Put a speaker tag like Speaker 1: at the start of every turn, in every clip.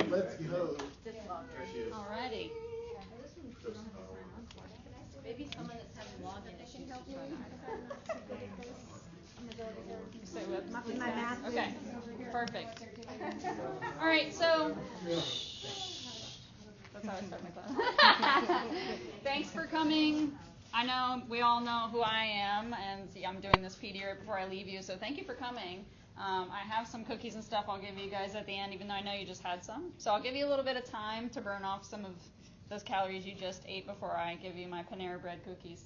Speaker 1: Let's go.
Speaker 2: Alrighty. Maybe someone that's having login issues. Okay, perfect. All right, so that's how I start my class. Thanks for coming. I know we all know who I am, and see, I'm doing this PD right before I leave you, so thank you for coming. I have some cookies and stuff I'll give you guys at the end, even though I know you just had some. So I'll give you a little bit of time to burn off some of those calories you just ate before I give you my Panera Bread cookies.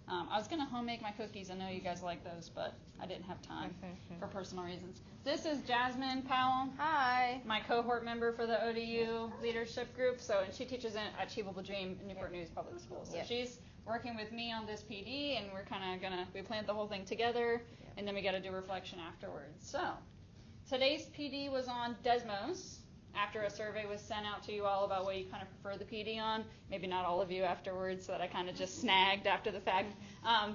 Speaker 2: I was going to home make my cookies. I know you guys like those, but I didn't have time for personal reasons. This is Jasmine Powell. Hi. My cohort member for the ODU leadership group. And she teaches at Achievable Dream in Newport News Public Schools. So she's working with me on this PD, and we're kind of we planned the whole thing together, and then we got to do reflection afterwards. So today's PD was on Desmos. After a survey was sent out to you all about what you kind of prefer the PD on, maybe not all of you afterwards, so that I kind of just snagged after the fact.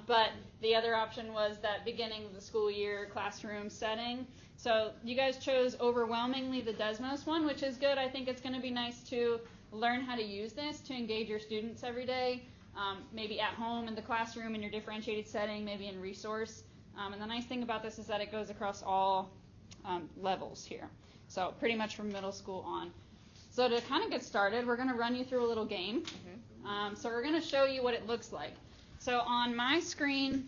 Speaker 2: But the other option was that beginning of the school year classroom setting. So you guys chose overwhelmingly the Desmos one, which is good. I think it's going to be nice to learn how to use this to engage your students every day, maybe at home in the classroom in your differentiated setting, maybe in resource. And the nice thing about this is that it goes across all levels here. So pretty much from middle school on. So to kind of get started, we're going to run you through a little game. So we're going to show you what it looks like. So on my screen,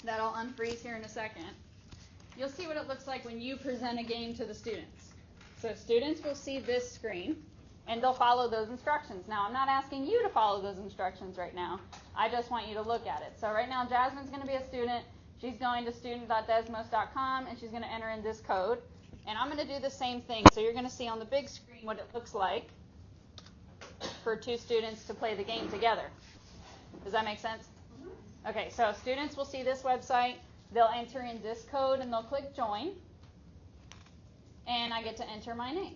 Speaker 2: that I'll unfreeze here in a second, you'll see what it looks like when you present a game to the students. So students will see this screen, and they'll follow those instructions. Now, I'm not asking you to follow those instructions right now. I just want you to look at it. So right now, Jasmine's going to be a student. She's going to student.desmos.com, and she's going to enter in this code. And I'm going to do the same thing. So you're going to see on the big screen what it looks like for two students to play the game together. Does that make sense? Okay, so students will see this website. They'll enter in this code, and they'll click join. And I get to enter my name.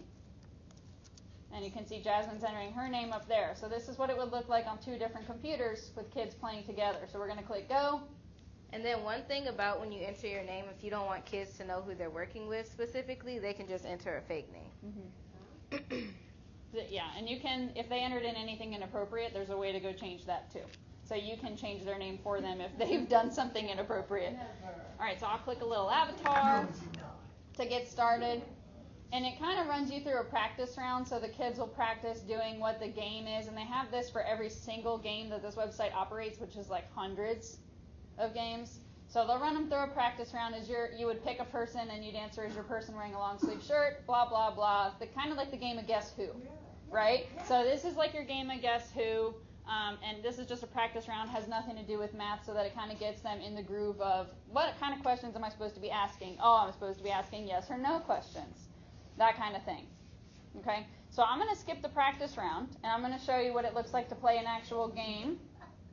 Speaker 2: And you can see Jasmine's entering her name up there. So this is what it would look like on two different computers with kids playing together. So we're going to click go.
Speaker 3: And then one thing about when you enter your name, if you don't want kids to know who they're working with specifically, they can just enter a fake name.
Speaker 2: Yeah, and you can, if they entered in anything inappropriate, there's a way to go change that too. So you can change their name for them if they've done something inappropriate. All right, so I'll click a little avatar to get started. And it kind of runs you through a practice round, so the kids will practice doing what the game is. And they have this for every single game that this website operates, which is like hundreds of games. So they'll run them through a practice round as you would pick a person and you'd answer as your person wearing a long sleeve shirt, blah, blah, blah. Kind of like the game of Guess Who, right? So this is like your game of Guess Who, and this is just a practice round, has nothing to do with math, so that it kind of gets them in the groove of what kind of questions am I supposed to be asking? Oh, I'm supposed to be asking yes or no questions, that kind of thing. Okay, so I'm going to skip the practice round, and I'm going to show you what it looks like to play an actual game.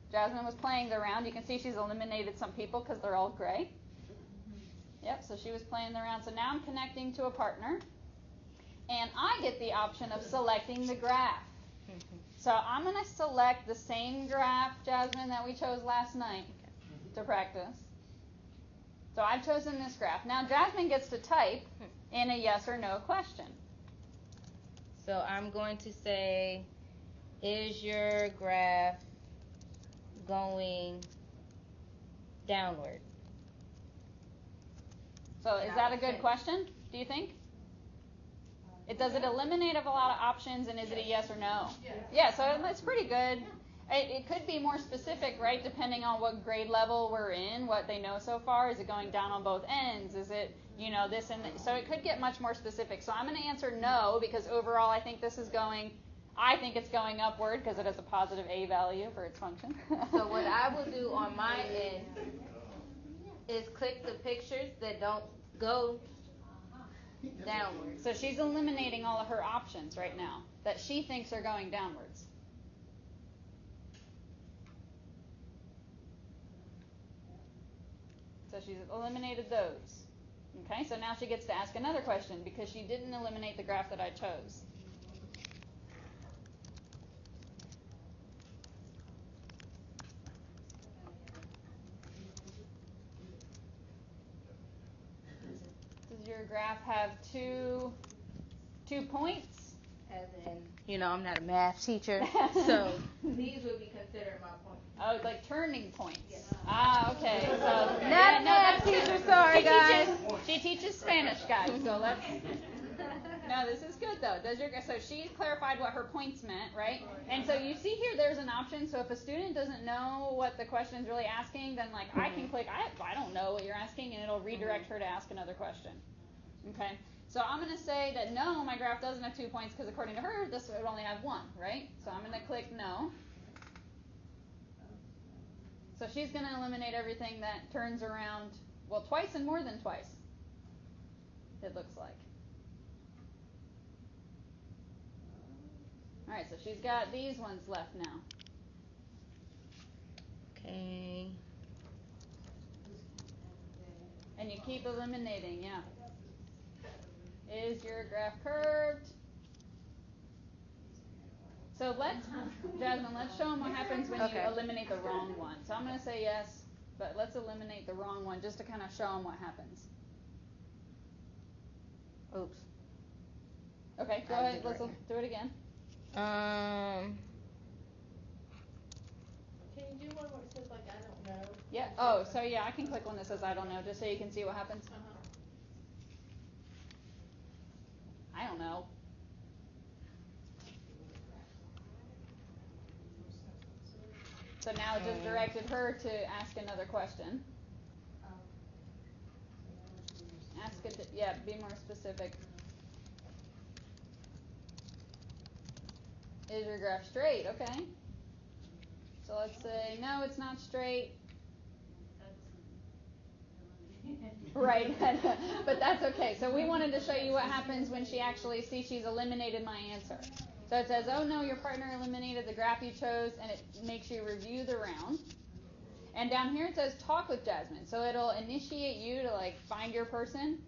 Speaker 2: Jasmine was playing the round. You can see she's eliminated some people because they're all gray. Yep, so she was playing the round. So now I'm connecting to a partner. And I get the option of selecting the graph. So I'm going to select the same graph, Jasmine, that we chose last night to practice. So I've chosen this graph. Now Jasmine gets to type in a yes or no question.
Speaker 3: So I'm going to say, is your graph going downward?
Speaker 2: So is that a good question, do you think? Does it eliminate a lot of options, and is it a yes or no? Yeah, so it's pretty good. It could be more specific, right, depending on what grade level we're in, what they know so far. Is it going down on both ends? Is it, this and that? So it could get much more specific. So I'm going to answer no, because overall I think it's going upward because it has a positive A value for its function.
Speaker 3: So what I will do on my end is click the pictures that don't go downward.
Speaker 2: So she's eliminating all of her options right now that she thinks are going downwards. So she's eliminated those. Okay, so now she gets to ask another question because she didn't eliminate the graph that I chose. Does your graph have two points
Speaker 3: as in, I'm not a math teacher, so these would be considered my points.
Speaker 2: Oh, it's like turning points.
Speaker 3: Yes.
Speaker 2: Okay. So
Speaker 3: not a math teacher, sorry guys.
Speaker 2: She teaches Spanish, guys. So let's. No, this is good though. So she clarified what her points meant, right? And so you see here, there's an option. So if a student doesn't know what the question is really asking, then like I can click, I don't know what you're asking, and it'll redirect her to ask another question. Okay. So I'm going to say that no, my graph doesn't have 2 points because according to her, this would only have 1, right? So I'm going to click no. So she's going to eliminate everything that turns around, well, twice and more than twice, it looks like. All right, so she's got these ones left now.
Speaker 3: Okay.
Speaker 2: And you keep eliminating, yeah. Is your graph curved? So Jasmine, let's show them what happens when you eliminate the wrong one. So I'm going to say yes, but let's eliminate the wrong one just to kind of show them what happens.
Speaker 3: Oops.
Speaker 2: Okay, go ahead. Let's do it again.
Speaker 1: Can you do one where it says like I don't know?
Speaker 2: Yeah. Oh, so yeah, I can click one that says I don't know just so you can see what happens. I don't know. So now it just directed her to ask another question. Ask it. Be more specific. Is your graph straight? Okay. So let's say, no, it's not straight. Right, but that's okay. So we wanted to show you what happens when she actually sees she's eliminated my answer. So it says, oh no, your partner eliminated the graph you chose, and it makes you review the round. And down here it says talk with Jasmine. So it'll initiate you to like find your person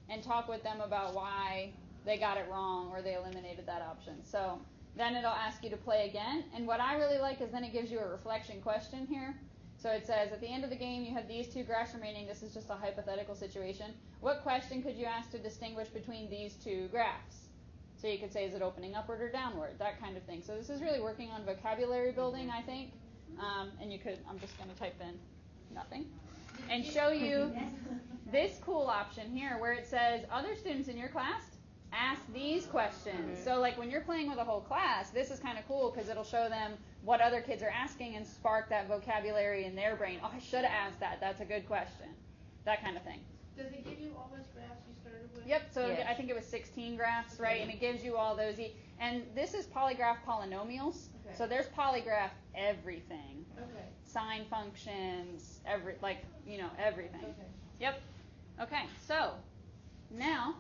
Speaker 2: and talk with them about why they got it wrong or they eliminated that option. So then it'll ask you to play again. And what I really like is then it gives you a reflection question here. So it says, at the end of the game, you have these 2 graphs remaining. This is just a hypothetical situation. What question could you ask to distinguish between these 2 graphs? So you could say, is it opening upward or downward? That kind of thing. So this is really working on vocabulary building, I think. And you could, I'm just going to type in nothing. And show you this cool option here where it says, other students in your class, ask these questions. So like when you're playing with a whole class, this is kind of cool because it'll show them what other kids are asking and spark that vocabulary in their brain. Oh, I should have asked that. That's a good question. That kind of thing.
Speaker 1: Does it give you all those graphs you started with?
Speaker 2: Yep. So I think it was 16 graphs, right? And it gives you all those. And this is polygraph polynomials. Okay. So there's polygraph everything.
Speaker 1: Okay.
Speaker 2: Sine functions, everything.
Speaker 1: Okay.
Speaker 2: Yep. Okay. So now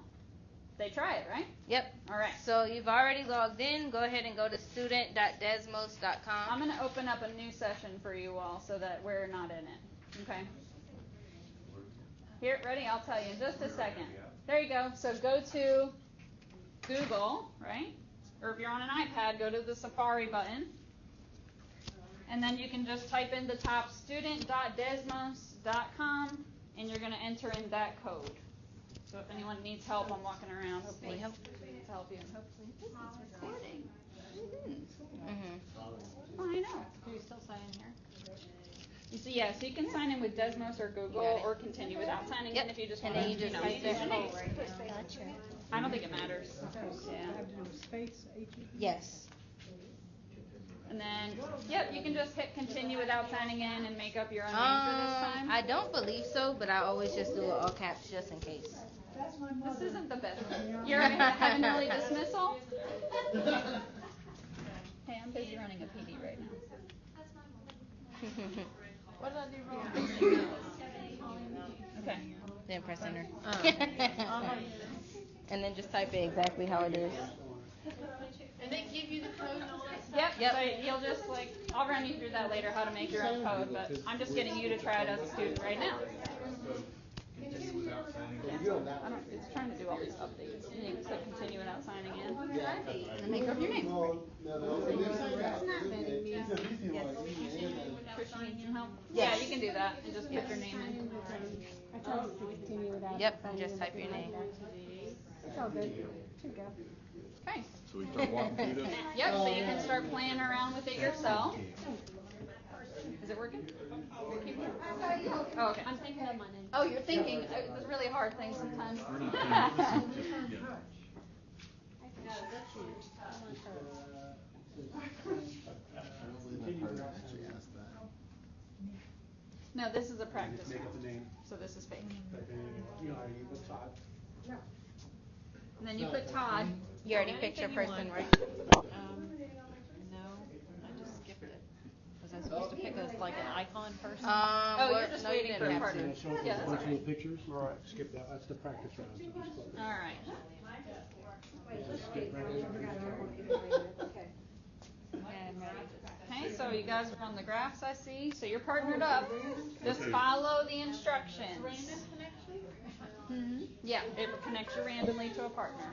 Speaker 2: they try it, right?
Speaker 3: Yep.
Speaker 2: All right.
Speaker 3: So you've already logged in. Go ahead and go to student.desmos.com.
Speaker 2: I'm going to open up a new session for you all so that we're not in it. Okay. Here, ready? I'll tell you in just a second. There you go. So go to Google, right? Or if you're on an iPad, go to the Safari button. And then you can just type in the top student.desmos.com and you're going to enter in that code. So if anyone needs help, I'm walking around. Hopefully, to help you. And hopefully, this is recording. Oh, I know. Can you still sign in here? You see, yeah. So you can sign in with Desmos or Google, or continue without signing in if you just want to.
Speaker 3: And then you just use your name.
Speaker 1: Gotcha.
Speaker 2: I don't think it matters. Yeah.
Speaker 3: Yes.
Speaker 2: And then, yep, you can just hit continue without signing in and make up your own name for this time.
Speaker 3: I don't believe so, but I always just do it all caps just in case.
Speaker 2: This isn't the best one. You're having early dismissal? Hey, I'm busy running a PD right now.
Speaker 1: What did I do wrong?
Speaker 2: Okay.
Speaker 3: Then press enter. And then just type it exactly how it is.
Speaker 1: And they give you the code and all that stuff?
Speaker 2: Yep. So you'll just I'll run you through that later, how to make your own code, but I'm just getting you to try it as a student right now. It's trying to do all these updates. And you can click continue without signing in. And make up your name. Christian needs some help? Yeah, you can do that. And just put your name in.
Speaker 3: Yep, and just type your name.
Speaker 4: It's all good. Here we go.
Speaker 2: Okay.
Speaker 4: So we start walking through this?
Speaker 2: Yep, so you can start playing around with it yourself. Is it working? Oh, okay.
Speaker 1: I'm thinking of my name.
Speaker 2: Oh, you're thinking. It's a really hard thing sometimes. No, this is a practice round. So this is fake. And then you put Todd.
Speaker 3: You already picked your person, right?
Speaker 5: No, I just skipped it. Was I supposed to pick like an icon person?
Speaker 2: You're just waiting for a partner. Yeah, that's all
Speaker 6: Virtual
Speaker 2: right.
Speaker 6: pictures? All right, skip that. That's the practice round. So just go.
Speaker 2: All right.
Speaker 6: Skip right over.
Speaker 2: Okay, so you guys are on the graphs, I see. So you're partnered up. Just follow the instructions.
Speaker 1: Random connection?
Speaker 2: Mm-hmm. Yeah, it connects you randomly to a partner.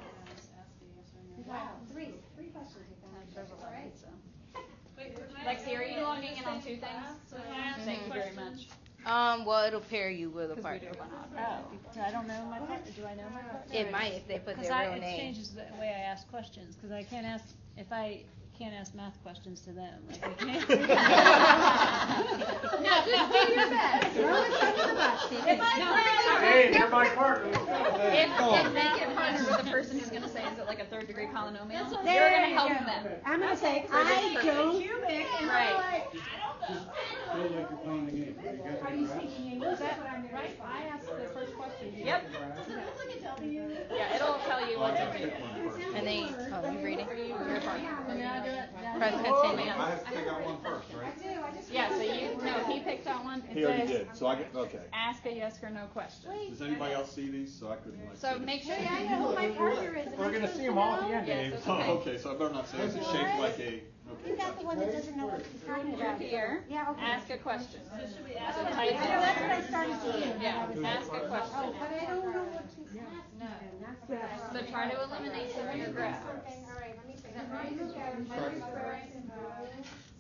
Speaker 7: Three questions.
Speaker 2: There's 11, so. Lexi, are you logging in on 2 things? Thank you very much.
Speaker 3: Well, it'll pair you with a partner.
Speaker 5: Oh, so I don't know my partner. Do I know my partner?
Speaker 3: It might if they put
Speaker 5: Because
Speaker 3: their real
Speaker 5: it
Speaker 3: name.
Speaker 5: changes the way I ask questions. Because I can't ask if I can't ask math questions to them. Like I can't.
Speaker 2: No, just do your best.
Speaker 6: Hey, you're my partner.
Speaker 2: If they get partnered with a person who's going to say, is it like a 3rd degree polynomial? You're going to help them.
Speaker 7: I'm going to say, I don't.
Speaker 2: Right.
Speaker 6: Feel like you're playing the game.
Speaker 7: Are you speaking English?
Speaker 5: Right? I asked the first question.
Speaker 2: Yep. Yeah, it'll tell you what to do.
Speaker 3: And then, you reading?
Speaker 2: Your partner.
Speaker 3: Press continue.
Speaker 4: I have to pick out one first, right?
Speaker 2: Yeah, so he picked out one. It
Speaker 4: He already
Speaker 2: says,
Speaker 4: did, so I get, okay.
Speaker 2: ask a yes or no question.
Speaker 4: Does anybody else see these? So I couldn't like.
Speaker 2: So make sure
Speaker 7: I know who my partner is.
Speaker 6: We're going to see them all at the end, Dave.
Speaker 2: Yes,
Speaker 4: Oh, okay, so I better not say, is it shaped like a,
Speaker 7: Is that the one that doesn't know what he's talking about?
Speaker 2: here,
Speaker 7: Yeah, okay.
Speaker 2: ask a question. So type
Speaker 7: I know, that's what I started seeing.
Speaker 2: Yeah, ask a
Speaker 7: Oh,
Speaker 2: question.
Speaker 7: but I don't know what she's asking. That's what I-
Speaker 2: So try to eliminate some of your graphs.
Speaker 7: Okay, all right, let me see.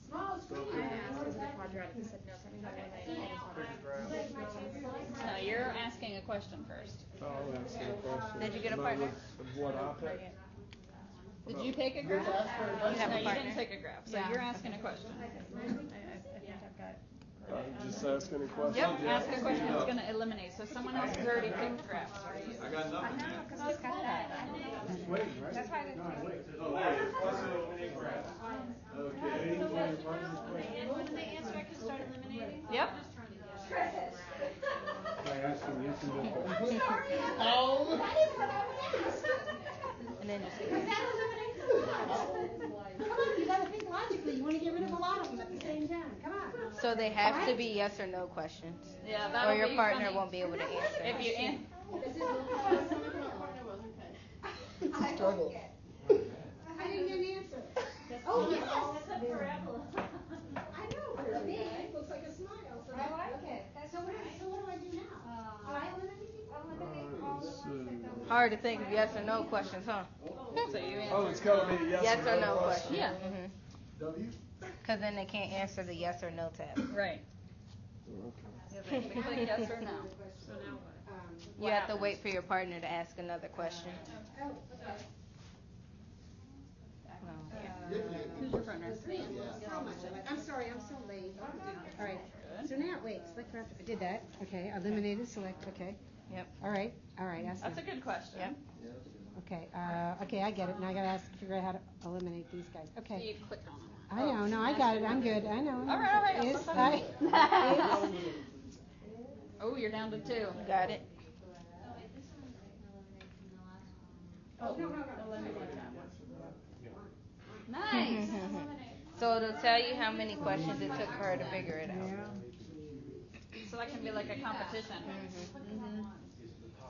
Speaker 7: Small screen.
Speaker 2: No, you're asking a question first.
Speaker 6: Oh, that's the question.
Speaker 3: Did you get a partner?
Speaker 6: What I picked?
Speaker 2: Did you take a graph?
Speaker 3: You have
Speaker 2: No,
Speaker 3: a
Speaker 2: you
Speaker 3: partner.
Speaker 2: didn't take a graph. So you're asking a question.
Speaker 6: Just asking a question.
Speaker 2: Yep, ask a question. It's going to eliminate. So someone else has already picked graphs.
Speaker 4: I got nothing, man.
Speaker 7: Because he's got that.
Speaker 6: He's waiting, right?
Speaker 7: That's why I didn't.
Speaker 4: Oh, wait, let's eliminate graphs. Okay.
Speaker 1: When they answer, I can start eliminating?
Speaker 2: Yep.
Speaker 6: I asked him yes and no.
Speaker 3: And then just
Speaker 7: Come on, you gotta think logically. You wanna get rid of a lot of them at the same time. Come on.
Speaker 3: So they have to be yes or no questions.
Speaker 2: Yeah,
Speaker 3: Or
Speaker 2: that'll
Speaker 3: your
Speaker 2: be
Speaker 3: partner
Speaker 2: funny.
Speaker 3: won't be able to answer.
Speaker 2: If you in.
Speaker 7: I struggle. I didn't get an answer. Oh, yes. I know, but the name looks like a smile, so I like it. So what do I do now? Oh, I eliminate people?
Speaker 3: Hard to think of yes or no questions, huh?
Speaker 2: So you answer.
Speaker 6: Oh, it's gotta be yes
Speaker 3: Yes or no question.
Speaker 2: Yeah.
Speaker 3: Because then they can't answer the yes or no tab.
Speaker 2: Right. Yeah, they have to click yes or no.
Speaker 3: You have to wait for your partner to ask another question.
Speaker 7: Oh, okay.
Speaker 2: Who's your partner?
Speaker 7: I'm sorry, I'm so late. All right. So now, wait, select, I did that. Okay, eliminated, select, okay.
Speaker 3: Yep.
Speaker 7: All right, ask
Speaker 2: That's a
Speaker 7: them.
Speaker 2: good question.
Speaker 3: Yep.
Speaker 7: Okay, okay, I get it. Now I gotta figure out how to eliminate these guys.
Speaker 2: So
Speaker 7: Okay.
Speaker 2: you click on them.
Speaker 7: I know, no, I got it. I'm good. I know.
Speaker 2: All right.
Speaker 7: It's,
Speaker 2: Oh, you're down to 2.
Speaker 3: Got it.
Speaker 2: Nice.
Speaker 3: So it'll tell you how many questions it took for her to figure it out.
Speaker 2: So that can be like a competition.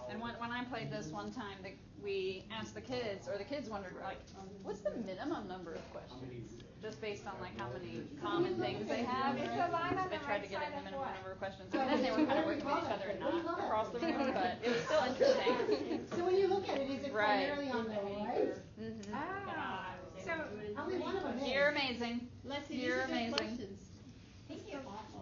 Speaker 2: And when I played this one time, we asked the kids, or the kids wondered, like, what's the minimum number of questions? Just based on like how many common things they have. So they tried to get in the minimum number of questions. And then they were kind of working with each other and not across the room, but it was still interesting.
Speaker 7: so when you look at it, is it
Speaker 2: Right.
Speaker 7: primarily on the right? So only one of them is.
Speaker 2: You're amazing.
Speaker 1: Leslie,
Speaker 2: You're
Speaker 1: these are good
Speaker 2: amazing.
Speaker 1: questions.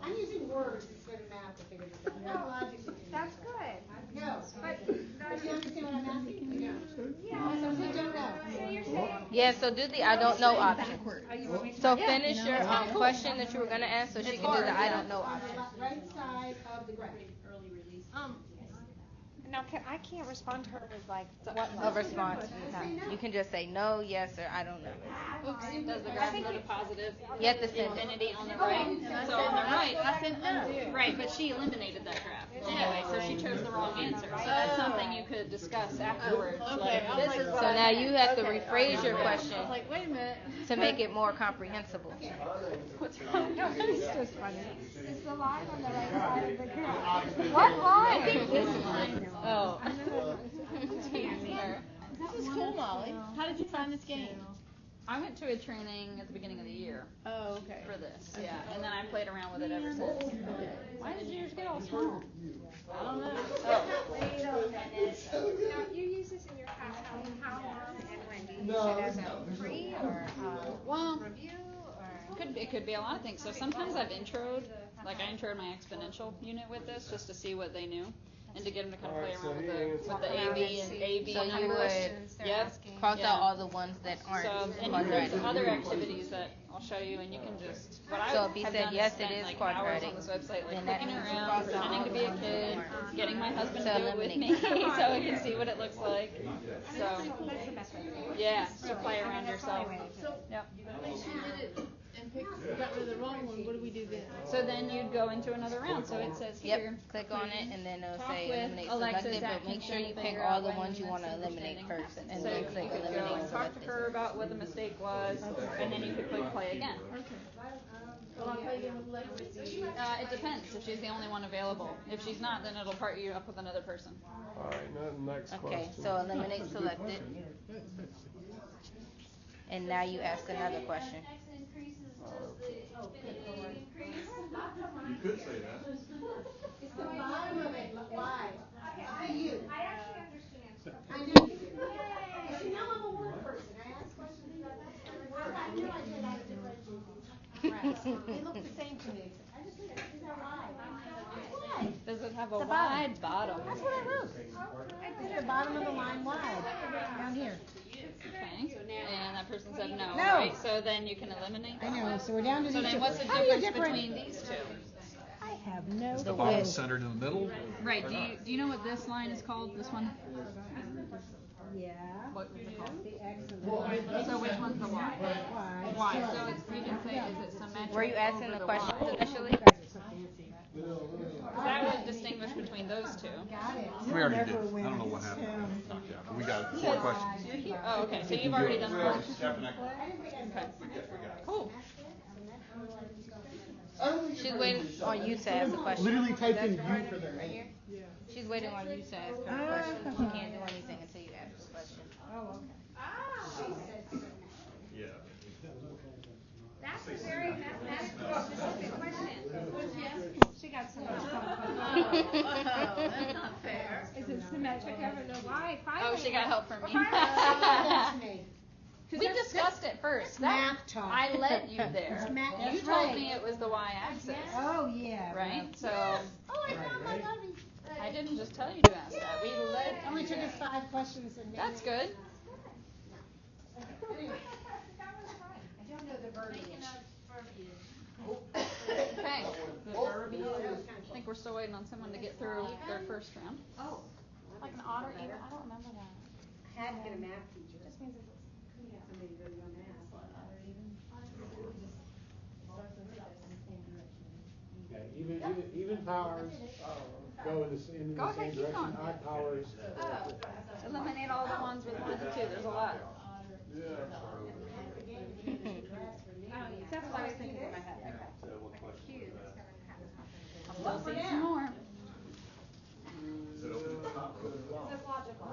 Speaker 7: I'm using words instead of math to figure this out. No, logic.
Speaker 8: That's good.
Speaker 7: No, but you understand what I'm asking? You don't.
Speaker 8: Yeah.
Speaker 7: So you don't know.
Speaker 8: So you're saying
Speaker 3: Yeah, so do the I don't know option. So finish your question that you were going to ask so she can do the I don't know option.
Speaker 7: Right side of the graph.
Speaker 8: Now, I can't respond to her with like what
Speaker 3: A response. You can just say no, yes, or I don't know.
Speaker 2: Does the graph go to positive?
Speaker 3: You have to send it.
Speaker 2: Infinity on the right. So on the right, right, but she eliminated that graph anyway, so she chose the wrong answer. So that's something you could discuss afterwards.
Speaker 1: Okay, I was like,
Speaker 3: So now you have to rephrase your question
Speaker 1: I was like, wait a minute.
Speaker 3: to make it more comprehensible.
Speaker 2: What's wrong?
Speaker 8: It's just funny.
Speaker 7: It's the line on the right side of the graph.
Speaker 8: What line?
Speaker 2: I think this line.
Speaker 1: Oh.
Speaker 2: Easier.
Speaker 1: This is cool, Molly. How did you find this game?
Speaker 2: I went to a training at the beginning of the year
Speaker 1: Oh, okay.
Speaker 2: for this, yeah, and then I played around with it ever since. Why did yours get all small?
Speaker 1: I don't know.
Speaker 2: Oh.
Speaker 8: Wait a minute. Now, you use this in your class. How long and when? Do you use it as a free or review or?
Speaker 2: It could be a lot of things. So sometimes I've introed, like I introed my exponential unit with this just to see what they knew. And to get them to kind of play around with the AB and AB
Speaker 3: So you
Speaker 2: numbers.
Speaker 3: would
Speaker 2: Yep.
Speaker 3: cross out all the ones that aren't
Speaker 2: So, and
Speaker 3: quadratic.
Speaker 2: there's other activities that I'll show you, and you can just. What I
Speaker 3: So if he
Speaker 2: have
Speaker 3: said
Speaker 2: done
Speaker 3: yes,
Speaker 2: is
Speaker 3: it
Speaker 2: spend,
Speaker 3: is
Speaker 2: like,
Speaker 3: quadratic,
Speaker 2: hours on this website, like
Speaker 3: then that
Speaker 2: clicking
Speaker 3: means you
Speaker 2: around,
Speaker 3: cross out
Speaker 2: pretending
Speaker 3: all
Speaker 2: to
Speaker 3: the
Speaker 2: be a
Speaker 3: ones that
Speaker 2: kid,
Speaker 3: aren't.
Speaker 2: getting my husband
Speaker 3: To
Speaker 2: to do it with me,
Speaker 3: eliminate.
Speaker 2: so he can see what it looks like. So, yeah, to play around yourself. Yep.
Speaker 1: If she did it and got rid of the wrong one, what do we do then?
Speaker 2: So then you'd go into another round. So it says
Speaker 3: Yep,
Speaker 2: here.
Speaker 3: click on it and then it'll
Speaker 2: Talk
Speaker 3: say
Speaker 2: with
Speaker 3: eliminate
Speaker 2: Alexa's
Speaker 3: selected, but make sure you pick all the ones you want to eliminate first and
Speaker 2: So
Speaker 3: then
Speaker 2: you
Speaker 3: click
Speaker 2: could go
Speaker 3: eliminate
Speaker 2: and talk to
Speaker 3: selected.
Speaker 2: her about what the mistake was, and then you could click play again.
Speaker 1: Well, I'll play them with Lexi.
Speaker 2: It depends if she's the only one available. If she's not, then it'll part you up with another person.
Speaker 4: All right, now next
Speaker 3: Okay,
Speaker 4: question.
Speaker 3: so eliminate selected. And now you ask another question.
Speaker 4: You could say that.
Speaker 7: It's the bottom of it, why? To you.
Speaker 8: I actually understand.
Speaker 7: I know you do. See, now I'm a word person. I ask questions about this kind of word. I know I did, I differentiate these graphs. They look the same to me. I just think these are wide. Why?
Speaker 2: Does it have a wide bottom?
Speaker 7: That's what I wrote. It's the bottom of the line wide, down here.
Speaker 2: Okay. And that person said no,
Speaker 7: No.
Speaker 2: right? So then you can eliminate.
Speaker 7: I know, so we're down to
Speaker 2: So
Speaker 7: these
Speaker 2: then
Speaker 7: two.
Speaker 2: what's the
Speaker 7: How do you
Speaker 2: difference
Speaker 7: different-
Speaker 2: between these two?
Speaker 7: I have no
Speaker 3: The
Speaker 9: Bottom
Speaker 3: width.
Speaker 9: centered in the middle.
Speaker 2: Right. Do you know what this line is called? This one?
Speaker 7: Yeah.
Speaker 2: What is it called?
Speaker 7: The X and the
Speaker 2: So which one's the Y?
Speaker 7: Y.
Speaker 2: Y. So it's, you can say, is it symmetric?
Speaker 3: Were you asking
Speaker 2: over
Speaker 3: the questions
Speaker 2: Y?
Speaker 3: initially?
Speaker 7: You guys are so fancy.
Speaker 2: That would distinguish between those two.
Speaker 7: Got it.
Speaker 9: We already did. I don't know what happened. We got 4 questions.
Speaker 2: You're here. Oh, okay. So you've already done one.
Speaker 7: Okay.
Speaker 2: Cool.
Speaker 3: She's waiting on you to ask the question.
Speaker 6: Literally typed in U for their
Speaker 3: Right
Speaker 6: name.
Speaker 3: here? She's waiting on you to ask her a question. She can't do anything until you ask the question.
Speaker 7: Oh, okay.
Speaker 4: Yeah.
Speaker 8: That's a very mathematically specific question. She got some.
Speaker 1: That's not fair.
Speaker 8: Is it symmetric over the Y?
Speaker 2: Oh, she got help from me.
Speaker 7: That's me.
Speaker 2: We discussed it first.
Speaker 7: Math talk.
Speaker 2: I led you there.
Speaker 7: It's math-
Speaker 2: You
Speaker 7: that's
Speaker 2: told
Speaker 7: right.
Speaker 2: me it was the Y-axis,
Speaker 7: Oh, yeah.
Speaker 2: right? So
Speaker 7: Oh, I found my lovey.
Speaker 2: I didn't just tell you to ask that. We led
Speaker 7: Only
Speaker 2: you
Speaker 7: took
Speaker 2: there.
Speaker 7: us 5 questions and
Speaker 2: That's good.
Speaker 7: Anyway.
Speaker 8: That was right.
Speaker 7: I don't know the verbiage.
Speaker 2: Okay.
Speaker 7: Oh,
Speaker 2: I think we're still waiting on someone to get through their first round.
Speaker 7: Oh.
Speaker 2: Like an otter even? I don't remember that.
Speaker 7: I had to get a math teacher. Just means it's somebody who doesn't know math.
Speaker 6: Yeah, even powers go in the same
Speaker 2: Go ahead, keep
Speaker 6: direction.
Speaker 2: going.
Speaker 6: Odd powers.
Speaker 2: Eliminate all the ones with 1 and 2. There's a lot.
Speaker 8: That's what I was thinking in my head.
Speaker 2: I'll still see some more.
Speaker 8: That's logical.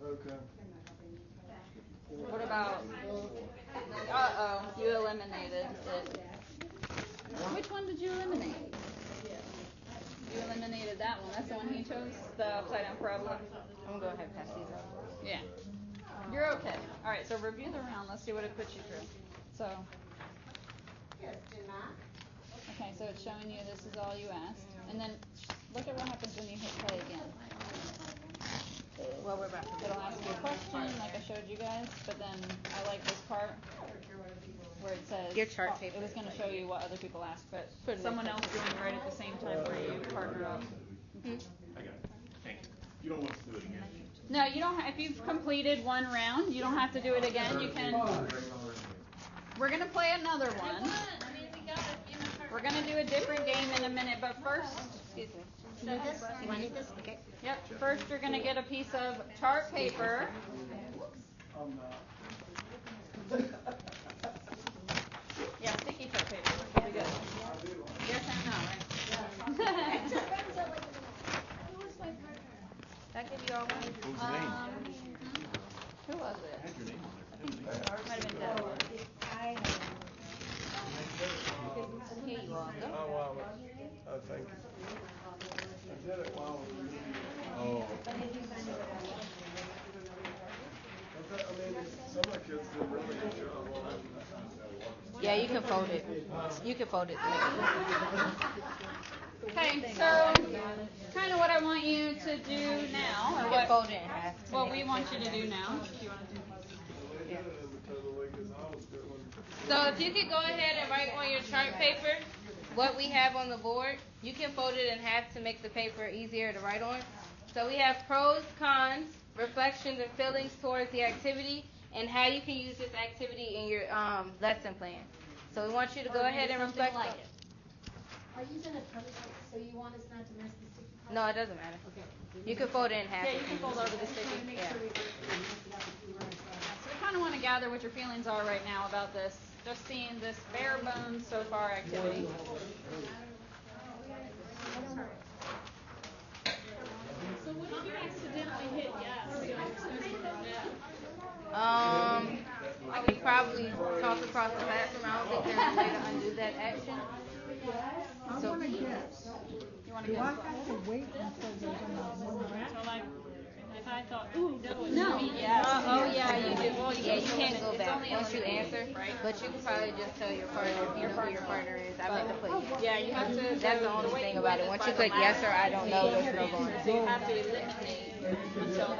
Speaker 4: Okay.
Speaker 2: What about? You eliminated it. Which one did you eliminate? You eliminated that one. That's the one he chose. The upside down parabola.
Speaker 3: I'm gonna go ahead and pass these out.
Speaker 2: Yeah. You're okay. All right. So review the round. Let's see what it puts you through. So. Okay. So it's showing you this is all you asked. And then look at what happens when you hit play again.
Speaker 3: Well, we're about to.
Speaker 2: It'll ask you a question like I showed you guys, but then I like this part where it says
Speaker 3: Your chart paper.
Speaker 2: It was going to show you what other people asked, but
Speaker 3: Pretty
Speaker 2: someone
Speaker 3: good.
Speaker 2: else doing it right at the same time where you partner up.
Speaker 9: I got it. Thank you. You don't want us to do it again.
Speaker 2: No, you don't. If you've completed one round, you don't have to do it again. You can. We're gonna play another one. We're gonna do a different game in a minute, but first.
Speaker 3: Excuse me. You need this? You want this? Okay.
Speaker 2: Yep. First, you're gonna get a piece of chart paper. Yeah, sticky chart paper. That'll be good. Yes and no, right?
Speaker 3: That give you all one?
Speaker 9: What was the name?
Speaker 2: Who was it?
Speaker 9: I had your name on there.
Speaker 2: I think it might have been Deb.
Speaker 3: Here you are.
Speaker 4: Oh, wow. Oh, thank you. I did it while we were reading.
Speaker 9: Oh.
Speaker 4: I mean, some of the kids did really good job on it.
Speaker 3: Yeah, you can fold it. You can fold it.
Speaker 2: Okay, so kind of what I want you to do now, or
Speaker 3: You can
Speaker 2: what,
Speaker 3: fold it in half.
Speaker 2: what we want you to do now. Do you want to do?
Speaker 3: So if you could go ahead and write on your chart paper what we have on the board, you can fold it in half to make the paper easier to write on. So we have pros, cons, reflections, and feelings towards the activity, and how you can use this activity in your lesson plan. So we want you to go ahead and reflect.
Speaker 2: Like it.
Speaker 7: Are you gonna cover it, so you want us not to mess the sticky part?
Speaker 3: No, it doesn't matter. You can fold it in half.
Speaker 2: Yeah, you can fold over the sticky.
Speaker 3: Yeah.
Speaker 2: So we kind of want to gather what your feelings are right now about this. Just seeing this bare bones so far activity.
Speaker 1: So what if you accidentally hit yes?
Speaker 3: I could probably talk across the classroom. I don't think there's a way to undo that action.
Speaker 10: I
Speaker 3: So,
Speaker 10: want to guess.
Speaker 2: You want to
Speaker 10: Do
Speaker 2: guess
Speaker 10: I
Speaker 2: what?
Speaker 10: have to wait until there's another one?
Speaker 1: So like, if I thought, ooh, no, it's
Speaker 2: No.
Speaker 1: me,
Speaker 2: Yes.
Speaker 3: oh yeah, you do. Well, yeah, you can't go
Speaker 2: It's
Speaker 3: back
Speaker 2: only
Speaker 3: once you
Speaker 2: eliminated,
Speaker 3: answer.
Speaker 2: right?
Speaker 3: But you can probably just tell your partner if you know who your partner is. I meant to put yes.
Speaker 2: Yeah, you have to.
Speaker 3: That's the only thing about it. Once you click yes or I don't know, there's no going.
Speaker 2: So you have to eliminate until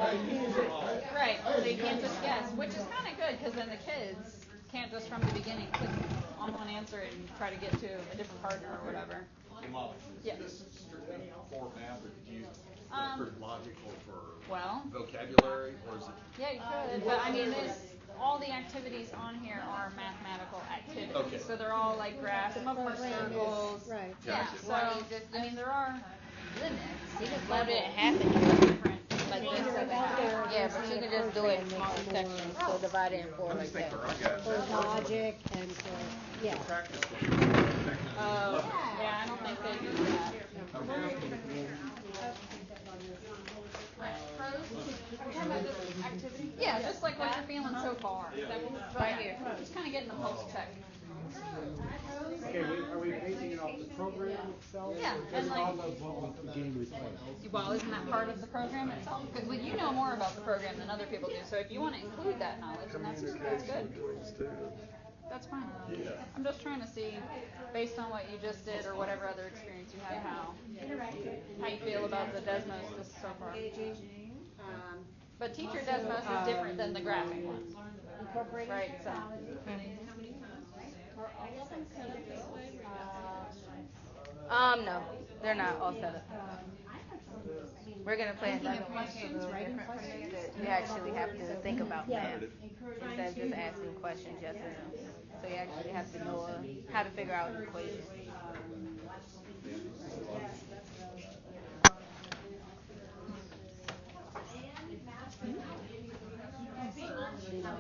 Speaker 2: right. So you can't just guess, which is kind of good because then the kids can't just from the beginning click on one answer and try to get to a different partner or whatever. Yeah.
Speaker 9: Is this strictly for math, or could you use it for logic or for
Speaker 2: Well,
Speaker 9: vocabulary, or is it?
Speaker 2: yeah, you could, but I mean, all the activities on here are mathematical activities.
Speaker 9: Okay.
Speaker 2: So they're all like graphs. Some of them are circles.
Speaker 10: Right.
Speaker 2: Yeah.
Speaker 9: Gotcha.
Speaker 2: So I mean, there are limits.
Speaker 3: You can fold it in half and do it
Speaker 2: Different.
Speaker 3: like this. Yeah, but you can just do it in smaller sections. So divide it in four like that.
Speaker 10: For logic and for, yeah.
Speaker 9: Practice.
Speaker 2: Yeah, I don't think they do that. Yeah, just like what you're feeling so far.
Speaker 3: Right here.
Speaker 2: Just kind of getting the pulse check.
Speaker 6: Okay, are we basing it off the program itself?
Speaker 2: Yeah,
Speaker 6: Or
Speaker 2: and
Speaker 6: just
Speaker 2: like-
Speaker 6: off of what the game we played?
Speaker 2: Well, isn't that part of the program itself? Because you know more about the program than other people do. So if you want to include that knowledge, then that's good. That's fine. I'm just trying to see, based on what you just did or whatever other experience you have, how you feel about the Desmos so far. But teacher Desmos is different than the graphing one. Right, so.
Speaker 3: No, they're not all set up. We're gonna play another one different from this that you actually have to think about math instead of just asking questions yes or no. So you actually have to know how to figure out an equation.
Speaker 2: You know.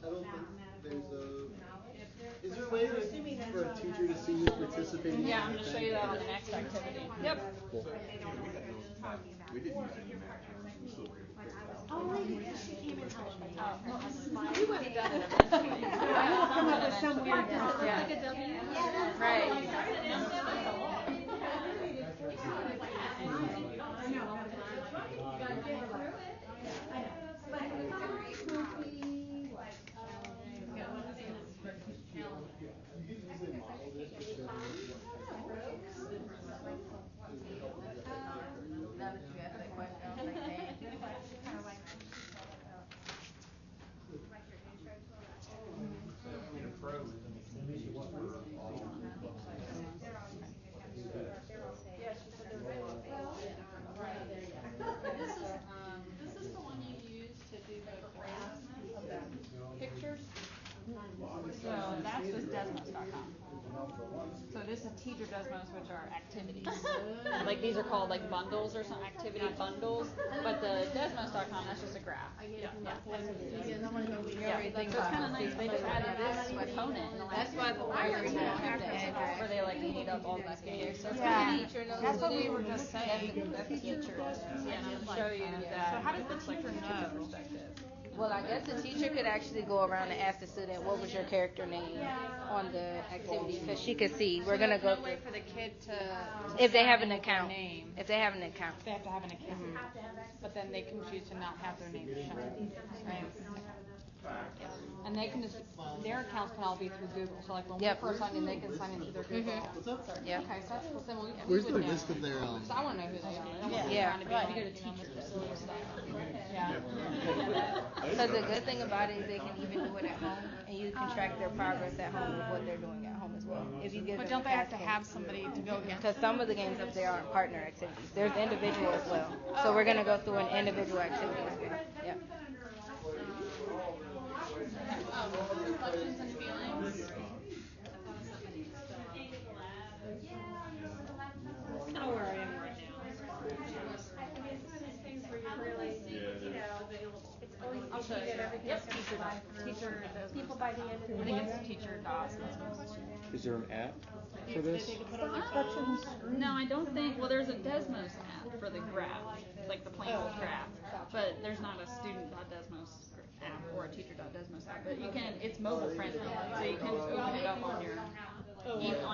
Speaker 4: don't think there's a. Is there a way for a teacher to see who's participating?
Speaker 2: Yeah, I'm going to show you that on the next activity. Yep.
Speaker 9: Cool. We didn't use any math terms. We still were able to figure it out.
Speaker 10: Oh, right, because she came and helped me.
Speaker 2: We would have done it eventually.
Speaker 10: I would have come up with some weird
Speaker 2: Yeah.
Speaker 10: like a W.
Speaker 2: Right. This is the one you use to do the graph of the pictures. So that's just Desmos.com. So this is teacher Desmos, which are activities. Like these are called like bundles or some activity bundles. But the Desmos.com, that's just a graph. Yeah. So it's kind of nice. They just added this component in the last.
Speaker 3: That's why the library has the address.
Speaker 2: Where they like meet up all these games. So it's
Speaker 10: Yeah.
Speaker 2: kind of neat.
Speaker 10: That's what we were just saying.
Speaker 2: That's the teacher. Yeah, and I'll show you that. So how does the teacher know?
Speaker 3: Well, I guess the teacher could actually go around and ask the student, what was your character name on the activity? Because she could see. We're going to go
Speaker 2: no way
Speaker 3: through.
Speaker 2: for the kid to
Speaker 3: If they have an
Speaker 2: sign
Speaker 3: account.
Speaker 2: their name.
Speaker 3: If they have an account.
Speaker 2: They have to have an account. But then they can choose to not have their name shown. Right? And they can just, their accounts can all be through Google. So like when we first sign in, they can sign in through their Google.
Speaker 3: Yeah.
Speaker 2: Okay, so that's cool. So we
Speaker 4: Where's
Speaker 2: would
Speaker 4: the
Speaker 2: know.
Speaker 4: list of their
Speaker 2: So I want to know who they are. I don't want
Speaker 3: Yeah.
Speaker 2: to be trying to go to teachers. Yeah.
Speaker 3: Because the good thing about it is they can even do it at home, and you can track their progress at home and what they're doing at home as well. If you give
Speaker 2: But
Speaker 3: them
Speaker 2: don't they have to have somebody to build against?
Speaker 3: Because some of the games up there aren't partner activities. There's individual as well. So we're going to go through an individual activity as well. Yep.
Speaker 2: Reflections and feelings. That's kind of where I am right now. I'll show you. Yep, teacher does. People by the end of the day. I think it's teacher does.
Speaker 9: Is there an app for this?
Speaker 2: No, I don't think. Well, there's a Desmos app for the graph, like the plain old graph. But there's not a student.desmos app or a teacher.desmos app. But you can. It's mobile friendly, so you can open it up on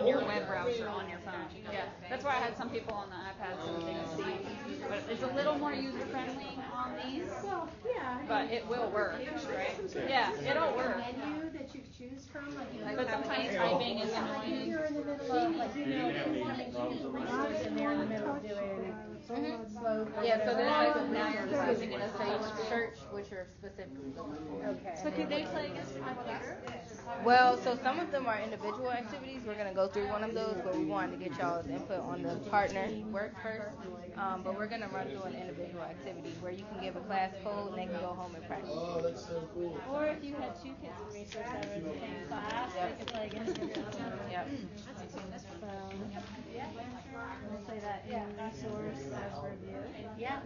Speaker 2: your web browser on your phone. Yeah, that's why I had some people on the iPads so they can see. But it's a little more user friendly on these.
Speaker 10: Well, yeah.
Speaker 2: But it will work, right? Yeah, it'll work.
Speaker 10: Menu that you choose from, like,
Speaker 2: But sometimes typing is annoying.
Speaker 10: you're in the middle of, like, you know, research and they're in the middle of doing slow.
Speaker 3: Yeah, so there's like now you're using it as a search what you're specifically looking for.
Speaker 10: Okay.
Speaker 2: So could they play against one another?
Speaker 3: Well, so some of them are individual activities. We're going to go through one of those, but we wanted to get y'all's input on the partner work first. But we're going to run through an individual activity where you can give a class code and they can go home and practice.
Speaker 4: Oh, that's so cool.
Speaker 10: Or if you had two kids in research that were in the same class, they could play against each other.
Speaker 3: Yep.
Speaker 10: So, we'll say that in resource as review. Yeah.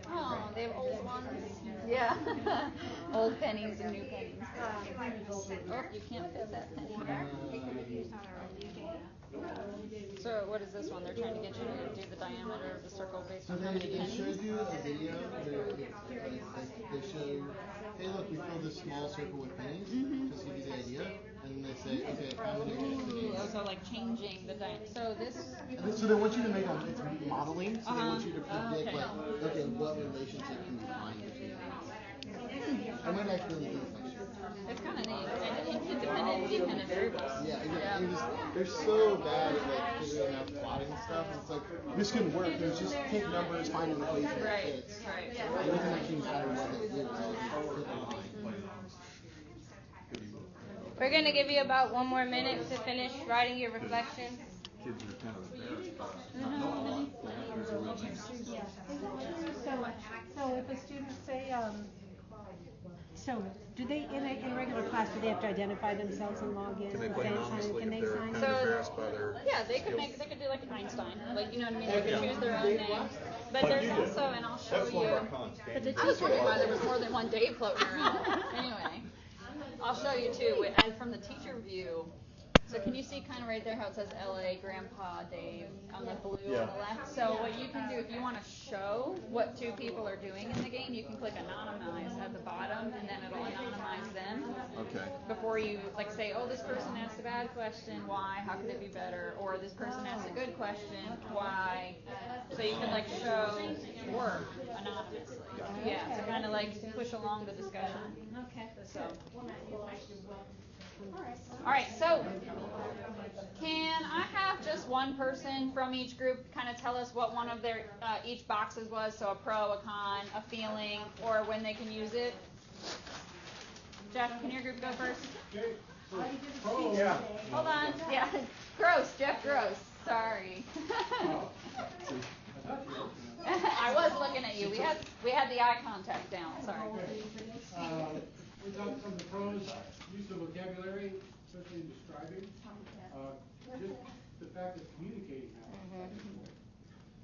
Speaker 2: Oh, they have old ones. Yeah. Old pennies and new pennies. Oh, you can't fit that penny there. So what is this one? They're trying to get you to do the diameter of the circle based
Speaker 4: So
Speaker 2: on how many
Speaker 4: they
Speaker 2: pennies?
Speaker 4: showed you a video where they show, hey look, we filled this small circle with pennies, just to give you the idea, and they say, okay, how many pennies?
Speaker 2: So like changing the diameter. So this.
Speaker 4: So they want you to make it's modeling, so they want you to predict like, okay, what relationship can you find between these? I might actually do this next year.
Speaker 2: It's kind of neat. And independent variables.
Speaker 4: Yeah. They're so bad at like figuring out plotting stuff. It's like this can work. There's just take numbers, find an equation that fits.
Speaker 2: Right.
Speaker 4: It doesn't actually matter what they do. It's like
Speaker 3: We're going to give you about 1 more minute to finish writing your reflections.
Speaker 9: Kids are kind of embarrassed by not knowing there's a real name.
Speaker 10: So if a student say, so do they in regular class do they have to identify themselves and log in
Speaker 9: Can they
Speaker 10: at the
Speaker 9: play
Speaker 10: same
Speaker 9: anonymously
Speaker 10: time? Can they
Speaker 9: if they're
Speaker 10: sign
Speaker 9: kind
Speaker 10: in?
Speaker 9: of embarrassed by their
Speaker 2: Yeah, they could do like an Einstein, like you know what I mean. They could choose their own name. But there's also, and I'll show you.
Speaker 9: icons,
Speaker 10: But the
Speaker 9: can't
Speaker 2: I was
Speaker 9: you?
Speaker 2: wondering why there was more than one Dave floating around. Anyway, I'll show you too. And from the teacher view, so can you see kind of right there how it says LA Grandpa Dave on the blue on the left? So what you can do if you want to show what two people are doing in the game, you can click anonymize at the bottom, and then it'll anonymize them.
Speaker 9: Okay.
Speaker 2: Before you like say, oh, this person asked a bad question, why? How can it be better? Or this person asked a good question, why? So you can like show work anonymously. Yeah, to kind of like push along the discussion.
Speaker 10: Okay.
Speaker 2: So. All right, so can I have just one person from each group kind of tell us what one of their each boxes was? So a pro, a con, a feeling, or when they can use it. Jeff, can your group go first?
Speaker 6: Okay. So, pro, yeah.
Speaker 2: Hold on. Yeah, Gross, Jeff Gross. Sorry. I was looking at you. We had the eye contact down. Sorry.
Speaker 6: We thought some of the pros, use of vocabulary, especially in describing. Just the fact of communicating now.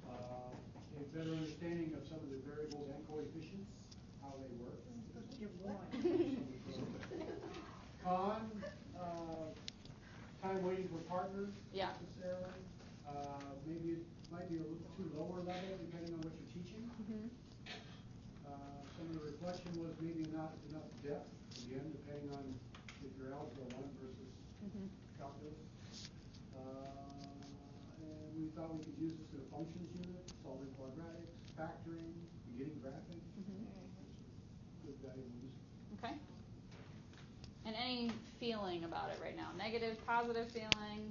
Speaker 6: A better understanding of some of the variables and coefficients, how they work. Con, time waiting for partners necessarily. Maybe it might be a little too lower level depending on what you're teaching. Some of the reflection was maybe not enough depth, again, depending on if you're Algebra 1 versus Calculus. And we thought we could use this in a functions unit, solving quadratics, factoring, beginning graphing. Good valuable use.
Speaker 2: Okay. And any feeling about it right now? Negative, positive feeling?